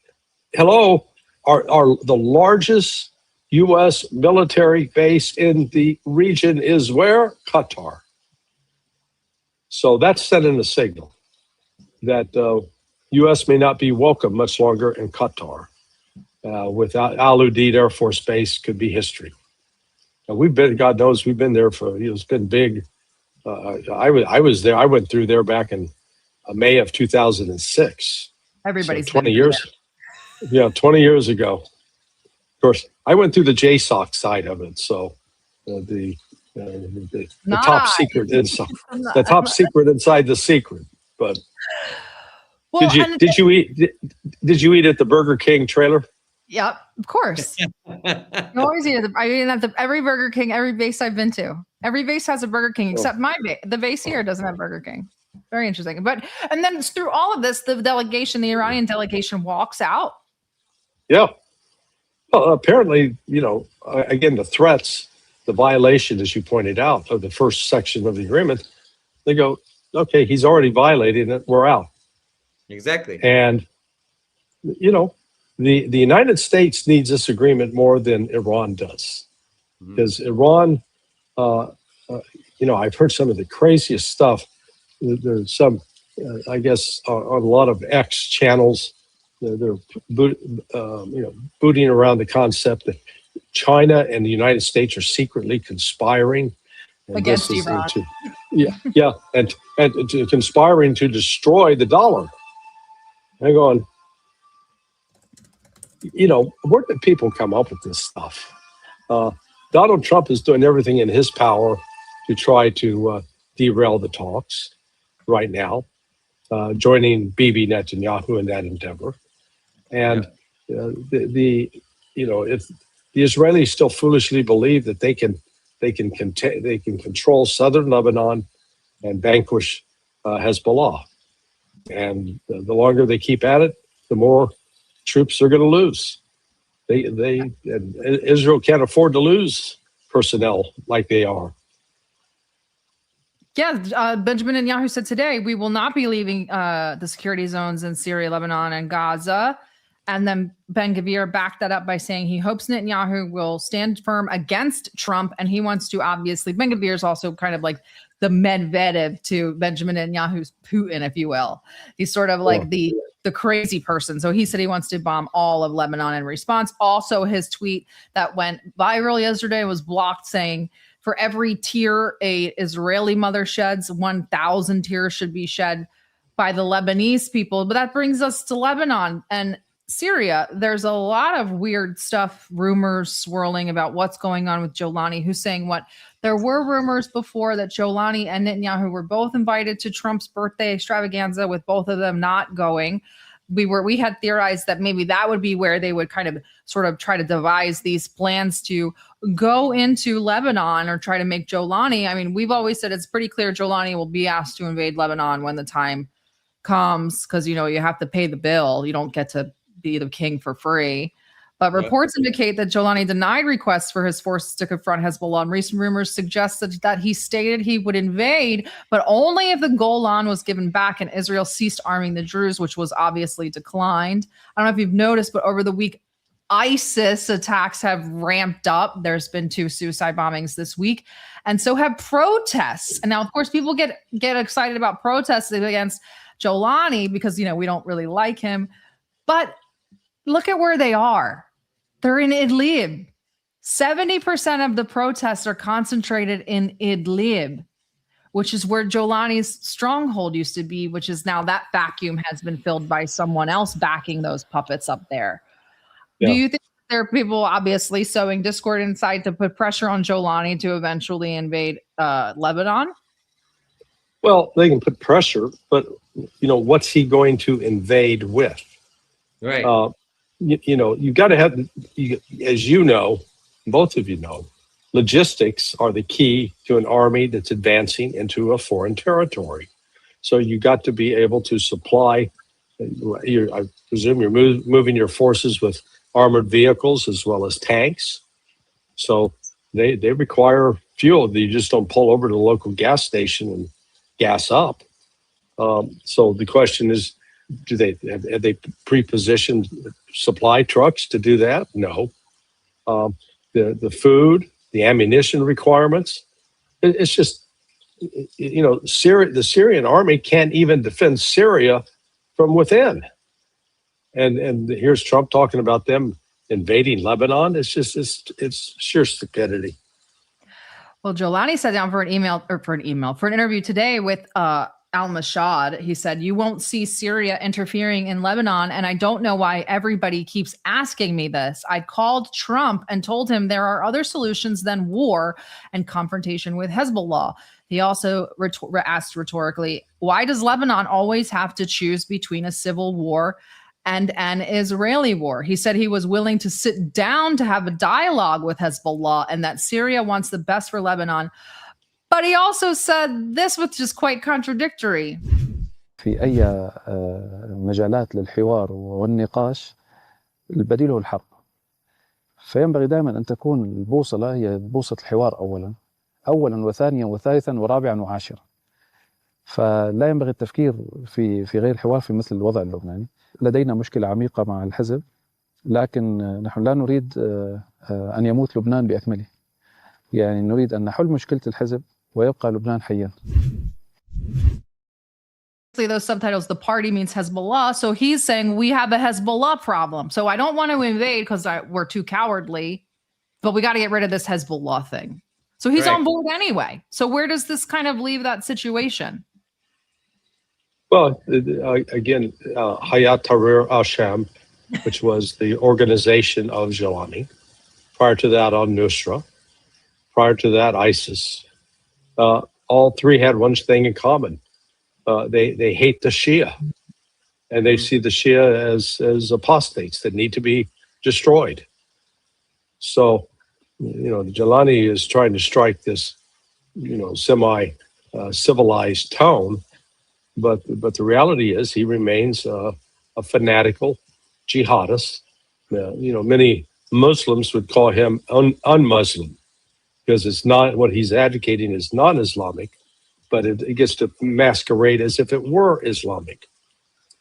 hello, are the largest U.S. military base in the region is where? Qatar. So that's sending a signal that U.S. may not be welcome much longer in Qatar. Without Al Udeid Air Force Base could be history. Now we've been, God knows, we've been there for, it's been big. I was there. I went through there back in May of 2006. Everybody's so 20 years. Yeah, 20 years ago. Of course, I went through the JSOC side of it. So the top secret inside the top secret inside the secret. But well, did you eat at the Burger King trailer? Yep, of course. You always eat at every Burger King, every base I've been to. Every base has a Burger King except my base. The base here doesn't have Burger King. Very interesting. And then through all of this, the Iranian delegation walks out. Yeah. Well, apparently, again, the threats, the violation, as you pointed out, of the first section of the agreement, they go, okay, he's already violated it. We're out. Exactly. And, the United States needs this agreement more than Iran does, because Iran, I've heard some of the craziest stuff. There's some, I guess, on a lot of X channels, they're booting around the concept that China and the United States are secretly conspiring against Iran. And conspiring to destroy the dollar. Hang on. Where did people come up with this stuff? Donald Trump is doing everything in his power to try to derail the talks right now, joining Bibi Netanyahu in that endeavor. And if the Israelis still foolishly believe that they can control southern Lebanon and vanquish Hezbollah. And the longer they keep at it, the more troops are going to lose. Israel can't afford to lose personnel like they are. Yeah, Benjamin Netanyahu said today, we will not be leaving the security zones in Syria, Lebanon, and Gaza. And then Ben-Gvir backed that up by saying he hopes Netanyahu will stand firm against Trump. And he wants to, obviously, Ben-Gvir is also kind of like the Medvedev to Benjamin Netanyahu's Putin, if you will. He's sort of like the crazy person. So he said he wants to bomb all of Lebanon in response. Also, his tweet that went viral yesterday was blocked, saying, for every tear a Israeli mother sheds, 1,000 tears should be shed by the Lebanese people. But that brings us to Lebanon and Syria. There's a lot of weird stuff, rumors swirling about what's going on with Jolani, who's saying what? There were rumors before that Jolani and Netanyahu were both invited to Trump's birthday extravaganza, with both of them not going. We had theorized that maybe that would be where they would kind of sort of try to devise these plans to go into Lebanon or try to make Jolani. I mean, we've always said it's pretty clear Jolani will be asked to invade Lebanon when the time comes, because, you have to pay the bill. You don't get to be the king for free. But reports indicate that Jolani denied requests for his forces to confront Hezbollah. And recent rumors suggest that he stated he would invade, but only if the Golan was given back and Israel ceased arming the Druze, which was obviously declined. I don't know if you've noticed, but over the week, ISIS attacks have ramped up. There's been 2 suicide bombings this week, and so have protests. And now, of course, people get excited about protests against Jolani because, we don't really like him. But look at where they are. They're in Idlib. 70% of the protests are concentrated in Idlib, which is where Jolani's stronghold used to be, which is now that vacuum has been filled by someone else backing those puppets up there. Yeah. Do you think there are people obviously sowing discord inside to put pressure on Jolani to eventually invade Lebanon? Well, they can put pressure, but, what's he going to invade with? Right. You've got to have, as both of you know, logistics are the key to an army that's advancing into a foreign territory. So you got to be able to supply. I presume you're moving your forces with armored vehicles as well as tanks. So they require fuel. You just don't pull over to the local gas station and gas up. So the question is, have they pre-positioned supply trucks to do that? No. The food, the ammunition requirements, it's just, the Syrian army can't even defend Syria from within. And here's Trump talking about them invading Lebanon. It's just, it's sheer stupidity. Well, Jolani sat down for an interview today with al-Mashad. He said, you won't see Syria interfering in Lebanon. And I don't know why everybody keeps asking me this. I called Trump and told him there are other solutions than war and confrontation with Hezbollah. He also asked rhetorically, why does Lebanon always have to choose between a civil war and an Israeli war? He said he was willing to sit down to have a dialogue with Hezbollah and that Syria wants the best for Lebanon. But he also said this, which is quite contradictory. في أي مجالات للحوار والنقاش البديل هو الحرب. فينبغي دائما أن تكون البوصلة هي بوصلة الحوار أولا وثانيا وثالثا ورابعا وعاشرا. فلا ينبغي التفكير في غير الحوار في مثل الوضع اللبناني. لدينا مشكلة عميقة مع الحزب لكن نحن لا نريد أن يموت لبنان بأكمله. يعني نريد أن نحل مشكلة الحزب ويبقى لبنان حيا. Those subtitles, the party means Hezbollah. So he's saying we have a Hezbollah problem. So I don't want to invade because we're too cowardly, but we got to get rid of this Hezbollah thing. So he's on board anyway. So where does this kind of leave that situation? Well, again, Hayat Tahrir al-Sham, which was the organization of Gilani. Prior to that, al-Nusra. Prior to that, ISIS. All three had one thing in common. They hate the Shia, and they see the Shia as apostates that need to be destroyed. So, Gilani is trying to strike this, semi-civilized tone, but the reality is he remains a fanatical jihadist. Many Muslims would call him un-Muslim because it's not what he's advocating is non-Islamic. But it gets to masquerade as if it were Islamic.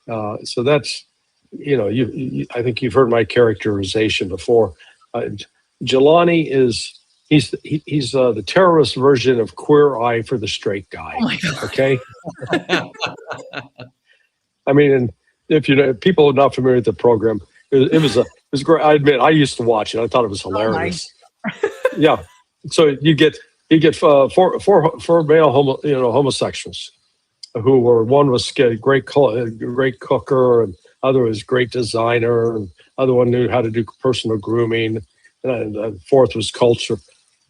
So that's, I think you've heard my characterization before. Gilani he's the terrorist version of Queer Eye for the Straight Guy. Oh my God. Okay. I mean, and if people are not familiar with the program, it was great. I admit I used to watch it. I thought it was hilarious. Yeah. So you get four male homosexuals who were, one was a great cooker, and other was great designer, and other one knew how to do personal grooming, and the fourth was culture.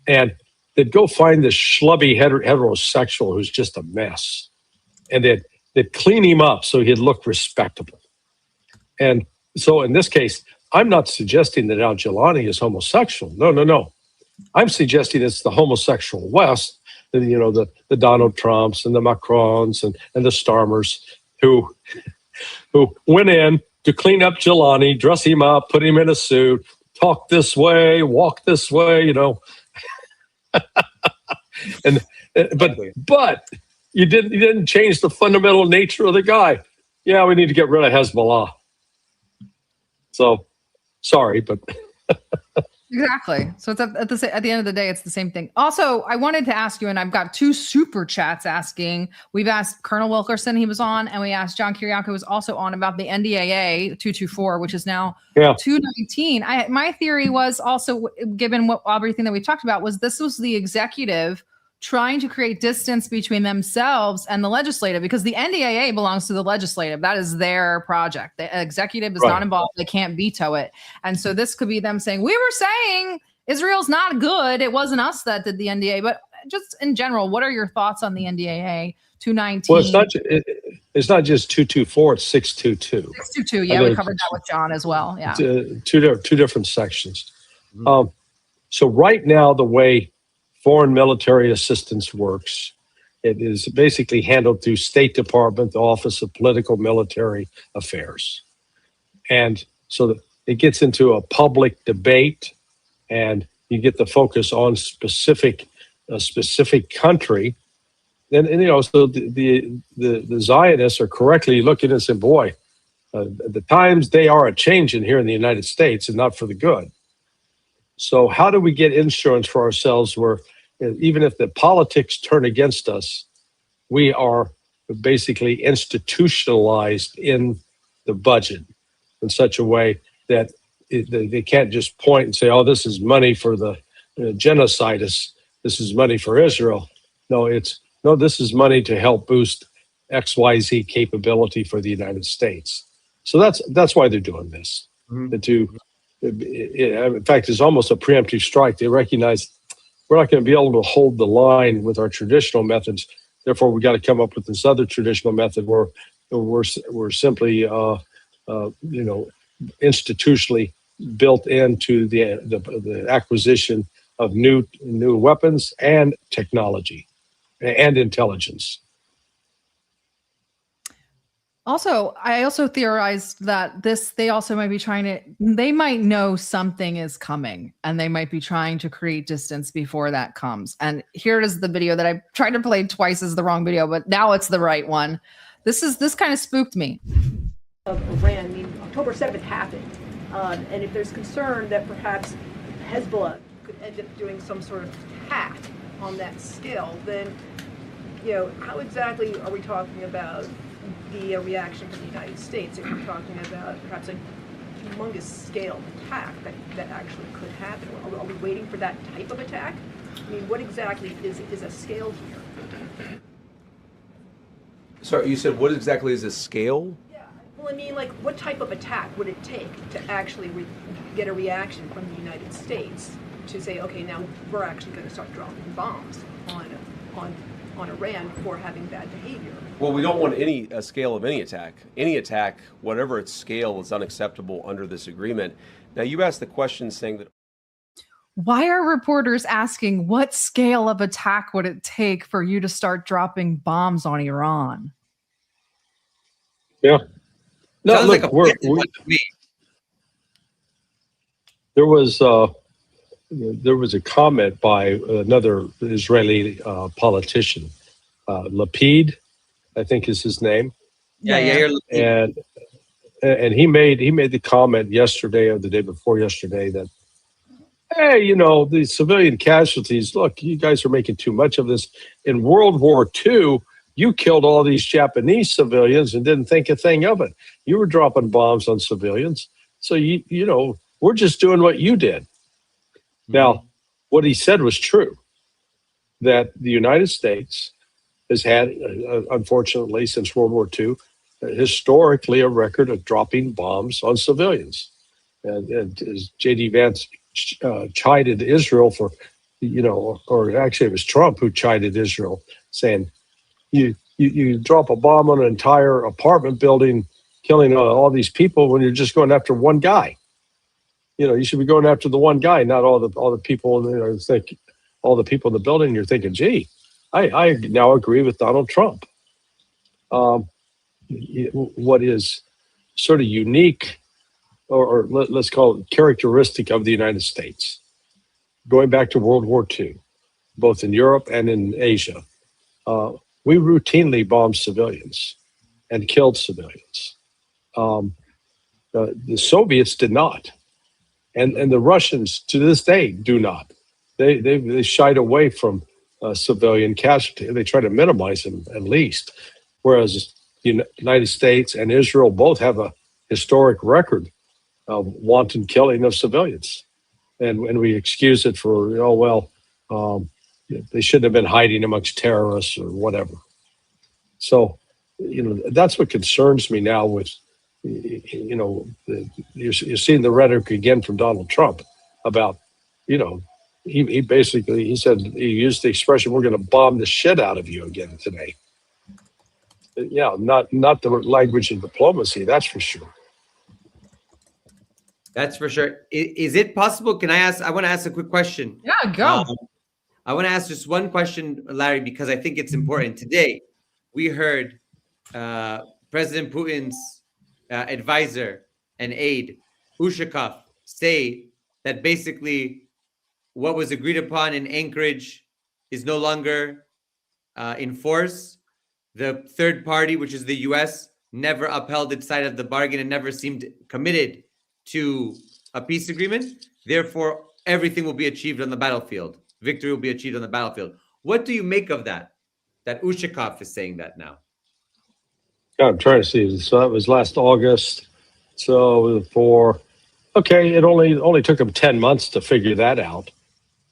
And they'd go find this schlubby heterosexual who's just a mess, and they'd clean him up so he'd look respectable. And so in this case, I'm not suggesting that Al Gilani is homosexual. No. I'm suggesting it's the homosexual West, the Donald Trumps and the Macrons and the Starmers who went in to clean up Gilani, dress him up, put him in a suit, talk this way, walk this way, but you didn't change the fundamental nature of the guy. Yeah, we need to get rid of Hezbollah. So sorry, but. Exactly. So it's at the end of the day, it's the same thing. Also, I wanted to ask you, and I've got 2 super chats asking. We've asked Colonel Wilkerson, he was on, and we asked John Kiriakou, who was also on, about the NDAA 224, which is now 219. My theory was also, given everything that we talked about, was this was the executive trying to create distance between themselves and the legislative, because the NDAA belongs to the legislative. That is their project. The executive is not involved. They can't veto it. And so this could be them saying, we were saying Israel's not good. It wasn't us that did the NDA. But just in general, what are your thoughts on the NDAA 219? Well, it's not just 224, it's 622. 622, yeah, we covered that with John as well. Yeah. Two different sections. So right now, the way foreign military assistance works, it is basically handled through State Department, the Office of Political Military Affairs. And so it gets into a public debate, and you get the focus on a specific country. And so the Zionists are correctly looking and saying, boy, the times they are a changing here in the United States, and not for the good. So how do we get insurance for ourselves where even if the politics turn against us, we are basically institutionalized in the budget in such a way that they can't just point and say, oh, this is money for the genocidists, this is money for Israel. No, this is money to help boost XYZ capability for the United States. So that's why they're doing this. In fact, it's almost a preemptive strike. They recognize we're not going to be able to hold the line with our traditional methods. Therefore, we got to come up with this other traditional method where we're simply, institutionally built into the acquisition of new weapons and technology and intelligence. Also, I also theorized that they also might be they might know something is coming, and they might be trying to create distance before that comes. And here is the video that I tried to play twice as the wrong video, but now it's the right one. This kind of spooked me. Of Iran, October 7th happened. And if there's concern that perhaps Hezbollah could end up doing some sort of attack on that scale, then, how exactly are we talking about the reaction from the United States? If we're talking about perhaps a humongous scale attack that actually could happen, are we waiting for that type of attack? I mean, what exactly is a scale here? Sorry, you said what exactly is a scale? Well, I mean, like, what type of attack would it take to actually get a reaction from the United States to say, okay, now we're actually going to start dropping bombs on Iran for having bad behavior? Well, we don't want a scale of any attack. Any attack, whatever its scale, is unacceptable under this agreement. Now, you asked the question saying that. Why are reporters asking what scale of attack would it take for you to start dropping bombs on Iran? Yeah. No, Sounds look, like a there was a comment by another Israeli politician, Lapid, I think is his name. Yeah. And he made the comment yesterday or the day before yesterday that, hey, the civilian casualties, look, you guys are making too much of this. In World War II, you killed all these Japanese civilians and didn't think a thing of it. You were dropping bombs on civilians. So, we're just doing what you did. Mm-hmm. Now, what he said was true, that the United States has had, unfortunately, since World War II, historically a record of dropping bombs on civilians. And as J.D. Vance chided Israel for, or actually it was Trump who chided Israel, saying, you drop a bomb on an entire apartment building, killing all these people when you're just going after one guy. You should be going after the one guy, not all the people. Think all the people in the building. You're thinking, gee, I now agree with Donald Trump. What is sort of unique, or let's call it characteristic of the United States, going back to World War II, both in Europe and in Asia, we routinely bombed civilians and killed civilians. The Soviets did not, and the Russians to this day do not. They shied away from civilian casualty. They try to minimize them at least, whereas the United States and Israel both have a historic record of wanton killing of civilians, and we excuse it for they shouldn't have been hiding amongst terrorists or whatever. So, that's what concerns me now with, you're seeing the rhetoric again from Donald Trump about, he basically said, he used the expression, we're going to bomb the shit out of you again today. Yeah, not the language of diplomacy, that's for sure. That's for sure. Is it possible? I want to ask a quick question. Yeah, go. I want to ask just one question, Larry, because I think it's important. Today, we heard President Putin's advisor and aide, Ushakov, say that basically what was agreed upon in Anchorage is no longer in force. The third party, which is the U.S., never upheld its side of the bargain and never seemed committed to a peace agreement. Therefore, everything will be achieved on the battlefield. Victory will be achieved on the battlefield. What do you make of that Ushakov is saying that now? Yeah, I'm trying to see. So that was last August. So it only took them 10 months to figure that out.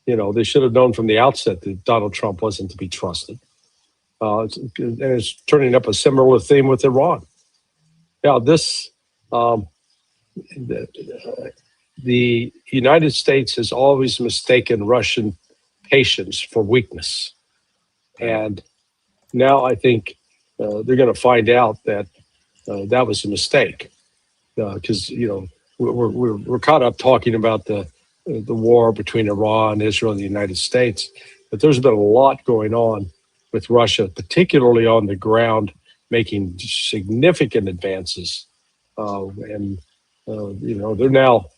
They should have known from the outset that Donald Trump wasn't to be trusted. It's turning up a similar theme with Iran. Now, the United States has always mistaken Russian patience for weakness. And now I think they're going to find out that that was a mistake. Because, we're caught up talking about the war between Iran, Israel, and the United States. But there's been a lot going on with Russia, particularly on the ground, making significant advances. They're now,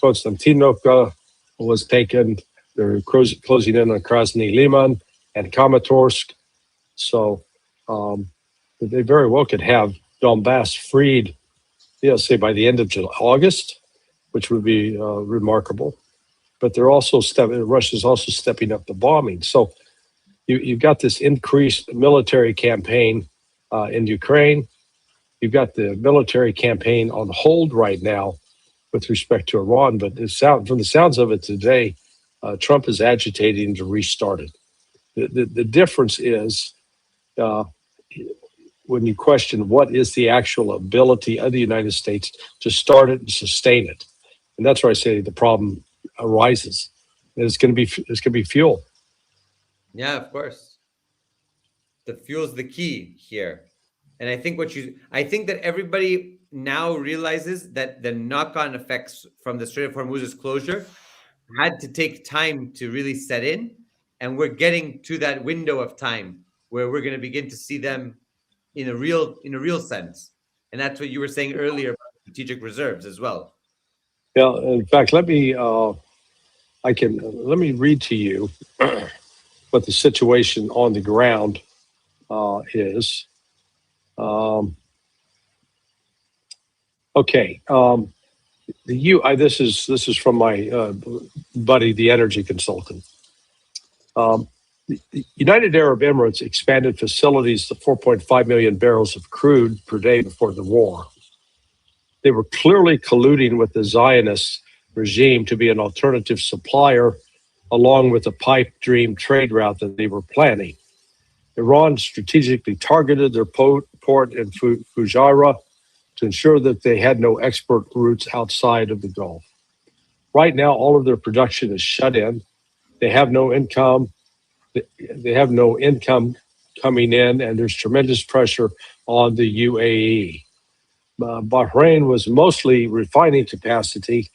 Konstantinovka was taken. They're closing in on Krasny Liman and Kramatorsk. So they very well could have Donbass freed say by the end of August, which would be remarkable. But they're also Russia's also stepping up the bombing. So you've got this increased military campaign in Ukraine. You've got the military campaign on hold right now with respect to Iran. But from the sounds of it today, Trump is agitating to restart it. The difference is when you question what is the actual ability of the United States to start it and sustain it. And that's where I say the problem arises. And it's going to be fuel. Yeah, of course. The fuel's the key here. And I think that everybody now realizes that the knock-on effects from the Strait of Hormuz's closure had to take time to really set in. And we're getting to that window of time where we're going to begin to see them in a real sense. And that's what you were saying earlier about strategic reserves as well. Yeah, in fact, let me read to you what the situation on the ground is. This is from my buddy, the energy consultant. The United Arab Emirates expanded facilities to 4.5 million barrels of crude per day before the war. They were clearly colluding with the Zionist regime to be an alternative supplier, along with a pipe dream trade route that they were planning. Iran strategically targeted their port in Fujairah to ensure that they had no export routes outside of the Gulf. Right now, all of their production is shut in. They have no income. They have no income coming in, and there's tremendous pressure on the UAE. Bahrain was mostly refining capacity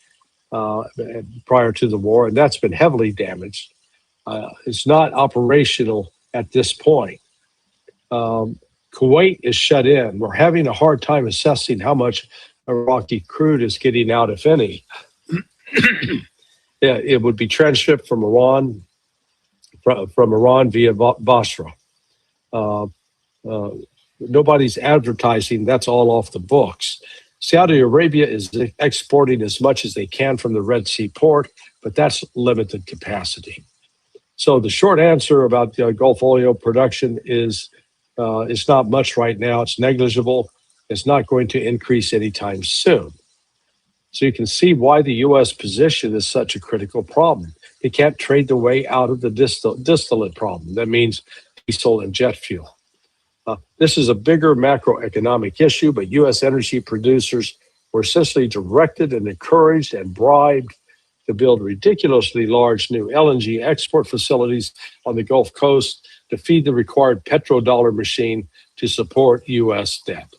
prior to the war, and that's been heavily damaged. It's not operational at this point. Kuwait is shut in. We're having a hard time assessing how much Iraqi crude is getting out, if any. It would be transshipped from Iran, via Basra. Nobody's advertising. That's all off the books. Saudi Arabia is exporting as much as they can from the Red Sea port, but that's limited capacity. So the short answer about Gulf oil production is it's not much right now. It's negligible. It's not going to increase anytime soon. So you can see why the U.S. position is such a critical problem. They can't trade the way out of the distillate problem. That means diesel and jet fuel. This is a bigger macroeconomic issue, but U.S. energy producers were essentially directed and encouraged and bribed to build ridiculously large new LNG export facilities on the Gulf Coast to feed the required petrodollar machine to support U.S. debt.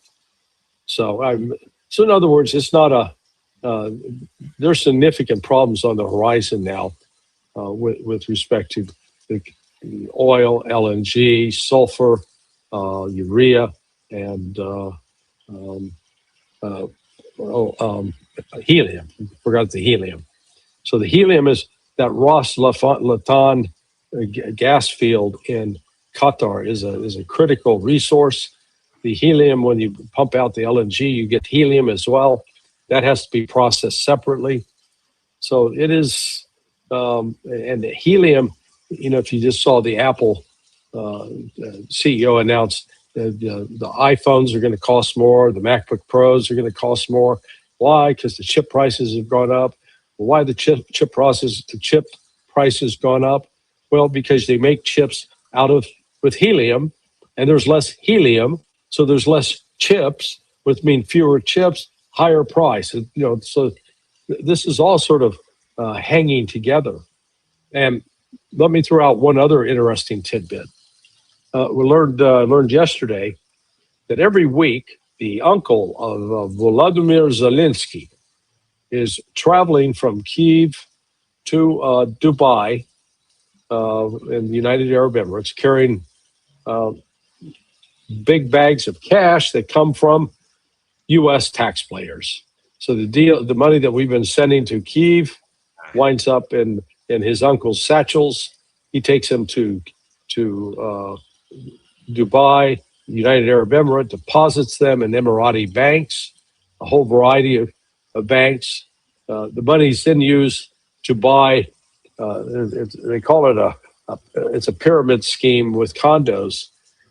So in other words, it's not there's significant problems on the horizon now with respect to the oil, LNG, sulfur, urea, and helium. Forgot the helium. So the helium is that Ras Laffan gas field in Qatar is a critical resource. The helium, when you pump out the LNG, you get helium as well. That has to be processed separately. So it is, and the helium, if you just saw the Apple CEO announce that the iPhones are going to cost more, the MacBook Pros are going to cost more. Why? Because the chip prices have gone up. Why the chip prices gone up? Well, because they make chips with helium, and there's less helium, so there's less chips, which mean fewer chips, higher price. So this is all sort of hanging together. And let me throw out one other interesting tidbit. We learned yesterday that every week the uncle of Volodymyr Zelensky is traveling from Kyiv to Dubai in the United Arab Emirates, carrying big bags of cash that come from U.S. taxpayers. So the money that we've been sending to Kyiv winds up in his uncle's satchels. He takes them to Dubai, United Arab Emirates, deposits them in Emirati banks. a whole variety of banks. The money's then used to buy, they call it it's a pyramid scheme with condos.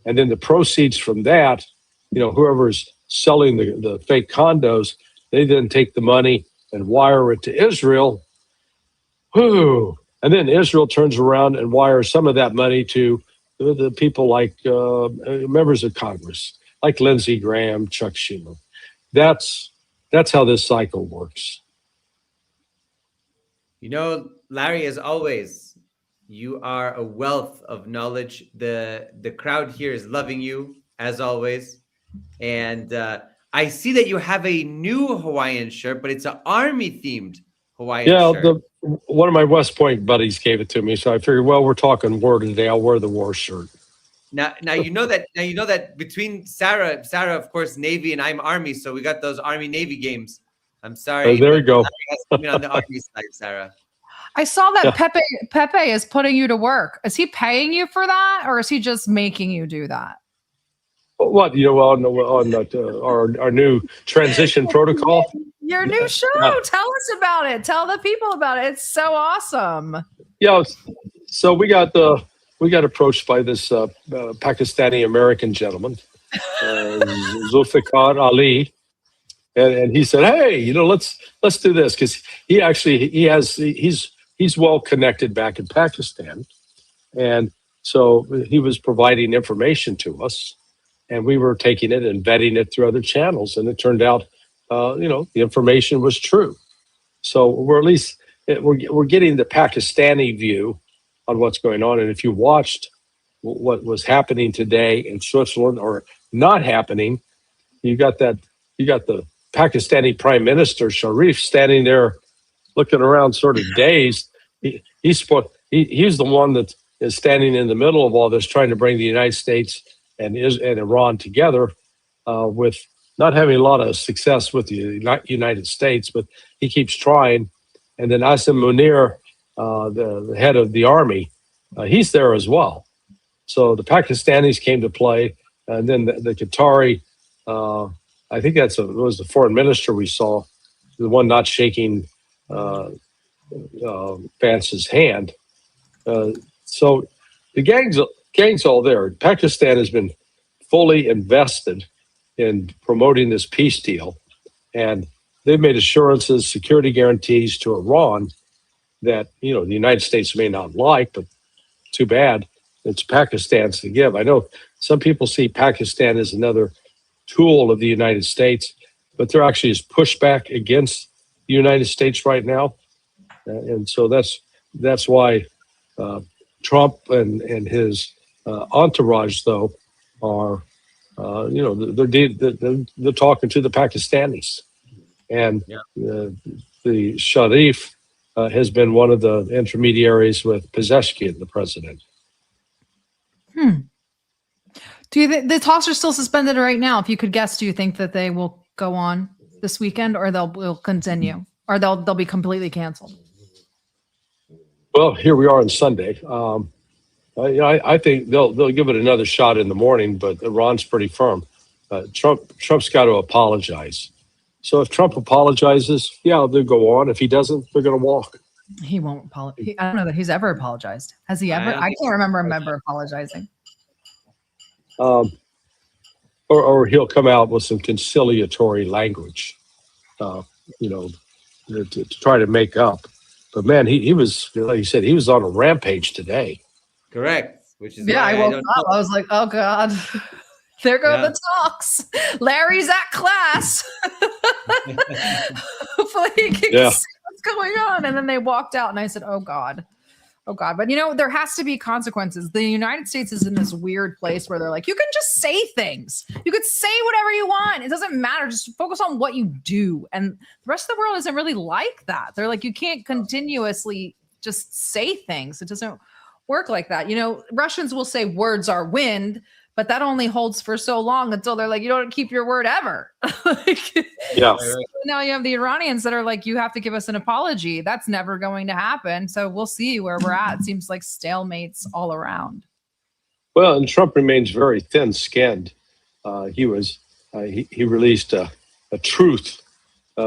And then the proceeds from that, whoever's selling the fake condos, they then take the money and wire it to Israel. Whew. And then Israel turns around and wires some of that money to the people like members of Congress, like Lindsey Graham, Chuck Schumer. That's how this cycle works. Larry, as always, you are a wealth of knowledge. The crowd here is loving you, as always. And I see that you have a new Hawaiian shirt, but it's an Army-themed Hawaiian shirt. One of my West Point buddies gave it to me, so I figured, well, we're talking war today. I'll wear the war shirt. Now you know that between Sarah, of course, Navy, and I'm Army, so we got those Army-Navy games. I'm sorry. There you go. Larry has to be on the Army side, Sarah. I saw that Pepe is putting you to work. Is he paying you for that, or is he just making you do that? What, on our new transition protocol? Your new show. Tell us about it. Tell the people about it. It's so awesome. Yeah. So we got approached by this Pakistani American gentleman, Zulfikar Ali, and he said, "Hey, let's do this," because he's well connected back in Pakistan, and so he was providing information to us. And we were taking it and vetting it through other channels. And it turned out, the information was true. So we're getting the Pakistani view on what's going on. And if you watched what was happening today in Switzerland or not happening, you got the Pakistani Prime Minister Sharif standing there looking around sort of dazed. He's the one that is standing in the middle of all this, trying to bring the United States and Iran together, with not having a lot of success with the United States, but he keeps trying. And then Asim Munir, the head of the army, he's there as well. So the Pakistanis came to play, and then the Qatari, I think it was the foreign minister we saw, the one not shaking Vance's hand. So the gang's all there. Pakistan has been fully invested in promoting this peace deal, and they've made assurances, security guarantees to Iran that the United States may not like, but too bad, it's Pakistan's to give. I know some people see Pakistan as another tool of the United States, but there actually is pushback against the United States right now, and so that's why Trump and his entourage, though, are they're talking to the Pakistanis, and the Sharif has been one of the intermediaries with Pezeshkian, the president. Do you think the talks are still suspended right now? If you could guess, do you think that they will go on this weekend, or will continue, or they'll be completely canceled? Well, here we are on Sunday. I think they'll give it another shot in the morning, but Iran's pretty firm. Trump's got to apologize. So if Trump apologizes, they'll go on. If he doesn't, they're going to walk. He won't apologize. I don't know that he's ever apologized. Has he ever? I can't remember him ever apologizing. Or he'll come out with some conciliatory language, to try to make up. But man, he was, like you said, he was on a rampage today. Correct. Which is I woke up. I was like, oh God, there go the talks. Larry's at class. Hopefully he can see what's going on. And then they walked out, and I said, oh God. But there has to be consequences. The United States is in this weird place where they're like, you can just say things. You could say whatever you want. It doesn't matter. Just focus on what you do. And the rest of the world isn't really like that. They're like, you can't continuously just say things. It doesn't work like that. Russians will say words are wind, but that only holds for so long until they're like, you don't keep your word ever. Now you have the Iranians that are like, you have to give us an apology. That's never going to happen. So we'll see where we're at. It seems like stalemates all around. Well, and Trump remains very thin-skinned. He released a truth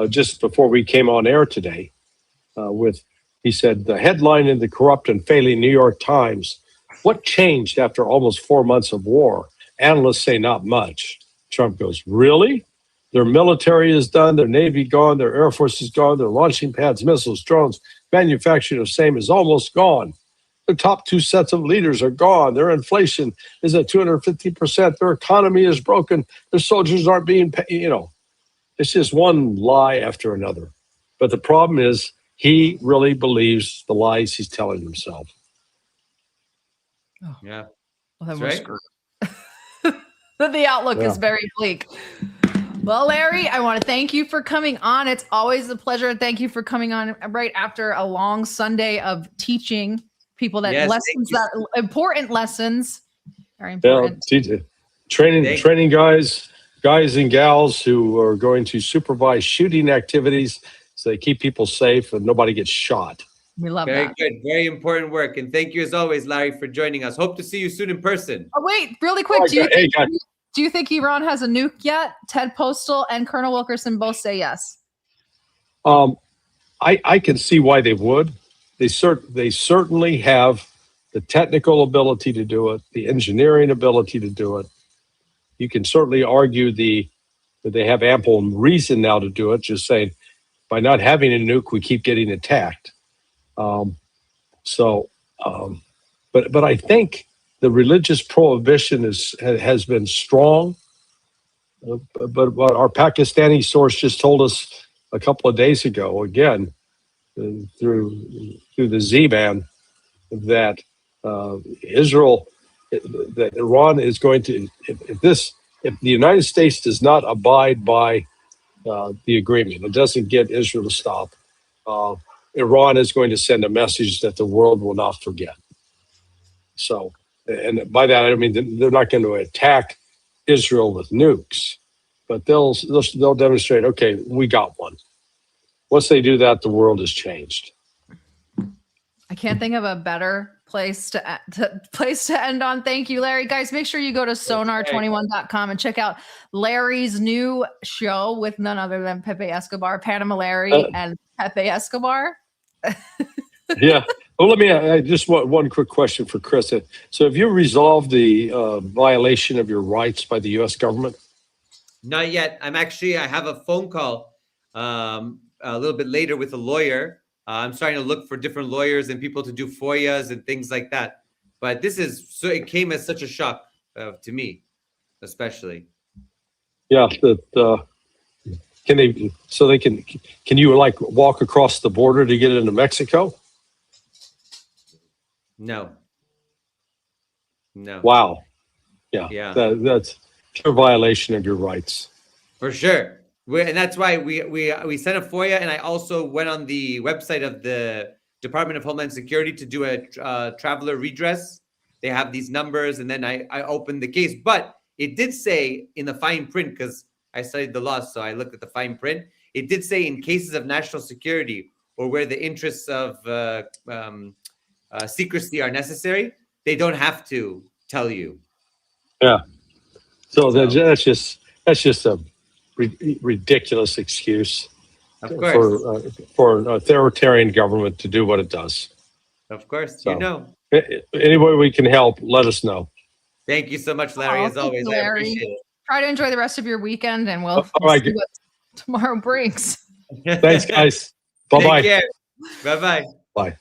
just before we came on air today. He said, the headline in the corrupt and failing New York Times, what changed after almost 4 months of war? Analysts say not much. Trump goes, really? Their military is done, their Navy gone, their Air Force is gone, their launching pads, missiles, drones, manufacturing of same is almost gone. The top 2 sets of leaders are gone. Their inflation is at 250%. Their economy is broken. Their soldiers aren't being paid. It's just one lie after another. But the problem is he really believes the lies he's telling himself. Oh. Yeah. Well, That's that was the outlook is very bleak. Well, Larry, I want to thank you for coming on. It's always a pleasure. Thank you for coming on right after a long Sunday of teaching people that lessons, that important lessons. Very important. Yeah, training guys and gals who are going to supervise shooting activities so they keep people safe and nobody gets shot. We love Very that. good. Very important work. And thank you as always, Larry, for joining us. Hope to see you soon in person. Oh, wait, really quick. Do you think Iran has a nuke yet? Ted Postal and Colonel Wilkerson both say yes. I can see why they would. They certainly have the technical ability to do it, the engineering ability to do it. You can certainly argue that they have ample reason now to do it, just saying by not having a nuke, we keep getting attacked. But I think the religious prohibition has been strong. But what our Pakistani source just told us a couple of days ago, again, through the Z-Man, that that Iran is going to, if the United States does not abide by the agreement, it doesn't get Israel to stop, Iran is going to send a message that the world will not forget. So, and by that I mean they're not going to attack Israel with nukes, but they'll demonstrate, okay, we got one. Once they do that, the world has changed. I can't think of a better place to end on. Thank you, Larry. Guys, make sure you go to sonar21.com and check out Larry's new show with none other than Pepe Escobar, Panama Larry and Pepe Escobar. Yeah. Well, let me just one quick question for Chris. So have you resolved the violation of your rights by the U.S. government? Not yet. I have a phone call a little bit later with a lawyer. I'm starting to look for different lawyers and people to do FOIAs and things like that. But it came as such a shock to me, especially. Yeah. Can you like walk across the border to get into Mexico? No. Wow. Yeah. Yeah. That's pure violation of your rights. For sure. And that's why we sent a FOIA, and I also went on the website of the Department of Homeland Security to do a traveler redress. They have these numbers, and then I opened the case. But it did say in the fine print, because I studied the law, so I looked at the fine print. It did say in cases of national security or where the interests of secrecy are necessary, they don't have to tell you. Yeah. So that's just a ridiculous excuse for an authoritarian government to do what it does. Of course, so, any way we can help, let us know. Thank you so much, Larry. As always, Larry. I appreciate it. Try to enjoy the rest of your weekend, and we'll see what tomorrow brings. Thanks, guys. Bye-bye. Take care. Bye-bye. Bye.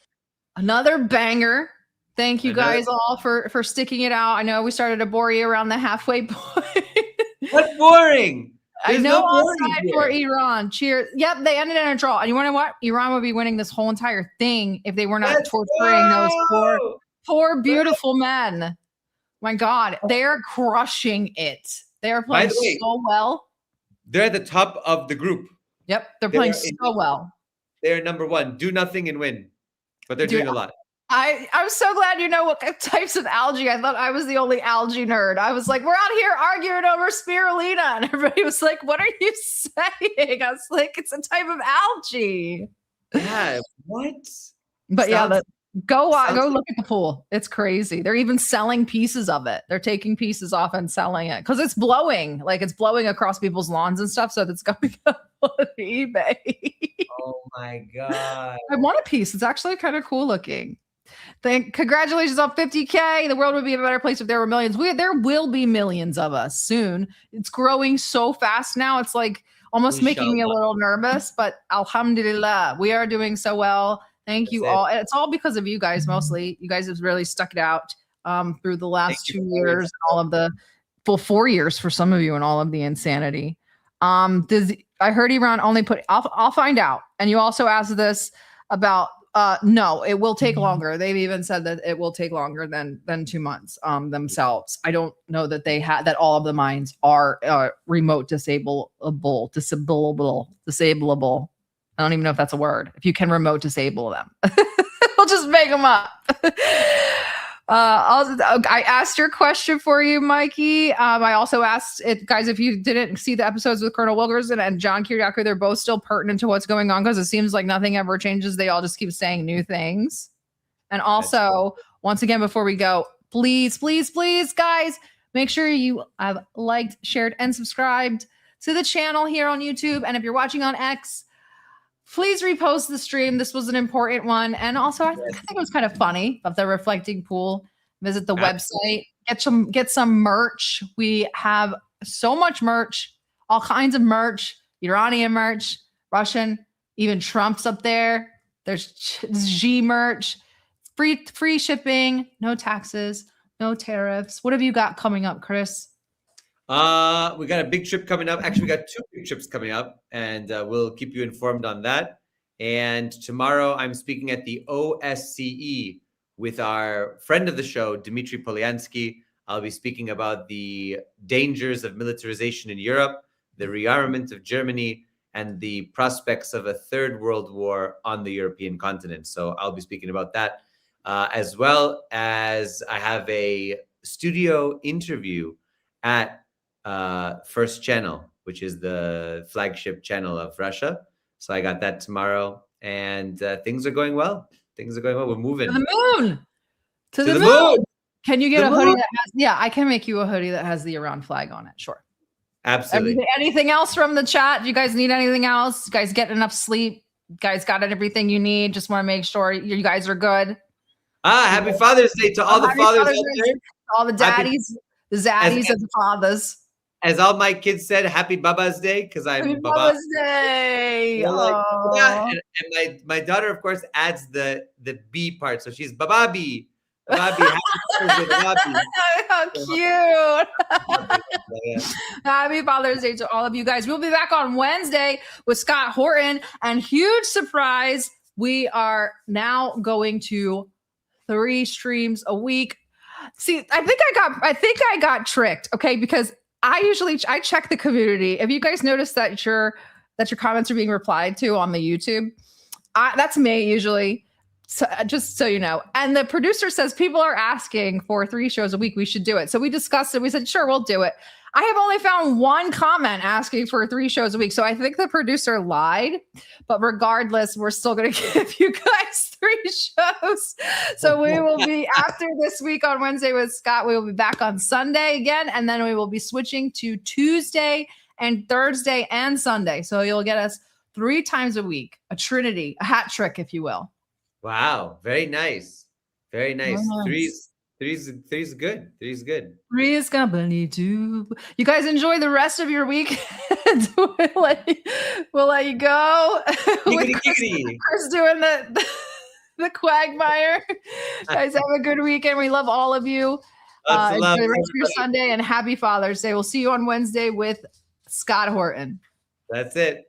Another banger. Thank you guys all for sticking it out. I know we started to bore you around the halfway point. What's boring? I know all side for Iran. Cheers. Yep, they ended in a draw. And you want to know what? Iran would be winning this whole entire thing if they were not torturing those poor beautiful men. My God, they're crushing it. They are playing so well. They're at the top of the group. Yep, they're playing so well. They're number one. Do nothing and win. But they're doing a lot. I'm so glad you know what types of algae. I thought I was the only algae nerd. I was like, we're out here arguing over spirulina. And everybody was like, what are you saying? I was like, it's a type of algae. Yeah, what? But go look at the pool. It's crazy. They're even selling pieces of it. They're taking pieces off and selling it because it's blowing. Like it's blowing across people's lawns and stuff. So that's going up. on eBay. Oh my God. I want a piece. It's actually kind of cool looking. Congratulations on 50K. The world would be a better place if there were millions. There will be millions of us soon. It's growing so fast now. It's like almost making me a little nervous, but alhamdulillah, we are doing so well. Thank you all. And it's all because of you guys mostly. You guys have really stuck it out through the last 2 years and all of the 4 years for some of you and all of the insanity. I heard Iran only put, I'll find out. And you also asked this about, no, it will take longer. They've even said that it will take longer than 2 months themselves. I don't know that that all of the mines are remote disableable. I don't even know if that's a word. If you can remote disable them, we'll just make them up. I asked your question for you, Mikey. I also asked it, guys, if you didn't see the episodes with Colonel Wilkerson and John Kiriakou, they're both still pertinent to what's going on because it seems like nothing ever changes. They all just keep saying new things. And also, once again, before we go, please, please, please, guys, make sure you have liked, shared, and subscribed to the channel here on YouTube. And if you're watching on X, please repost the stream. This was an important one. And also, I think it was kind of funny about the reflecting pool. Visit the website, get some merch. We have so much merch, all kinds of merch, Iranian merch, Russian, even Trump's up there. There's G merch, free shipping, no taxes, no tariffs. What have you got coming up, Chris? We got a big trip coming up. Actually, we got 2 big trips coming up, and we'll keep you informed on that. And tomorrow I'm speaking at the OSCE with our friend of the show, Dmitry Polyansky. I'll be speaking about the dangers of militarization in Europe, the rearmament of Germany, and the prospects of a third world war on the European continent. So I'll be speaking about that, as well as I have a studio interview at First Channel, which is the flagship channel of Russia. So I got that tomorrow, and things are going well. Things are going well. We're moving to the moon. To the moon. Can you get a hoodie that has? Yeah, I can make you a hoodie that has the Iran flag on it. Sure. Absolutely. Anything else from the chat? Do you guys need anything else? You guys get enough sleep? You guys got everything you need? Just want to make sure you guys are good. Happy Father's Day to all the fathers out there. All the daddies, the zaddies, and the fathers. As all my kids said, Happy Baba's Day, because I'm Happy Baba. Baba's Day. Yeah, and my daughter, of course, adds the B part, so she's Bababi. Bababi, happy Father's Day, Bababi. How cute. Happy Father's Day to all of you guys. We'll be back on Wednesday with Scott Horton, and huge surprise, we are now going to 3 streams a week. See, I think I got tricked, okay? Because I check the community. If you guys notice that your comments are being replied to on the YouTube, that's me usually. So, just so you know. And the producer says people are asking for 3 shows a week. We should do it. So we discussed it. We said, sure, we'll do it. I have only found 1 comment asking for 3 shows a week. So I think the producer lied. But regardless, we're still going to give you guys 3 shows. So we will be, after this week on Wednesday with Scott, we will be back on Sunday again. And then we will be switching to Tuesday and Thursday and Sunday. So you'll get us 3 times a week, a trinity, a hat trick, if you will. Wow, very nice. Very nice. Three's good. 3's good. 3 is company 2. You guys enjoy the rest of your week. we'll let you go. With Chris doing the quagmire. Guys, have a good weekend. We love all of you. Enjoy the rest of your Sunday, and happy Father's Day. We'll see you on Wednesday with Scott Horton. That's it.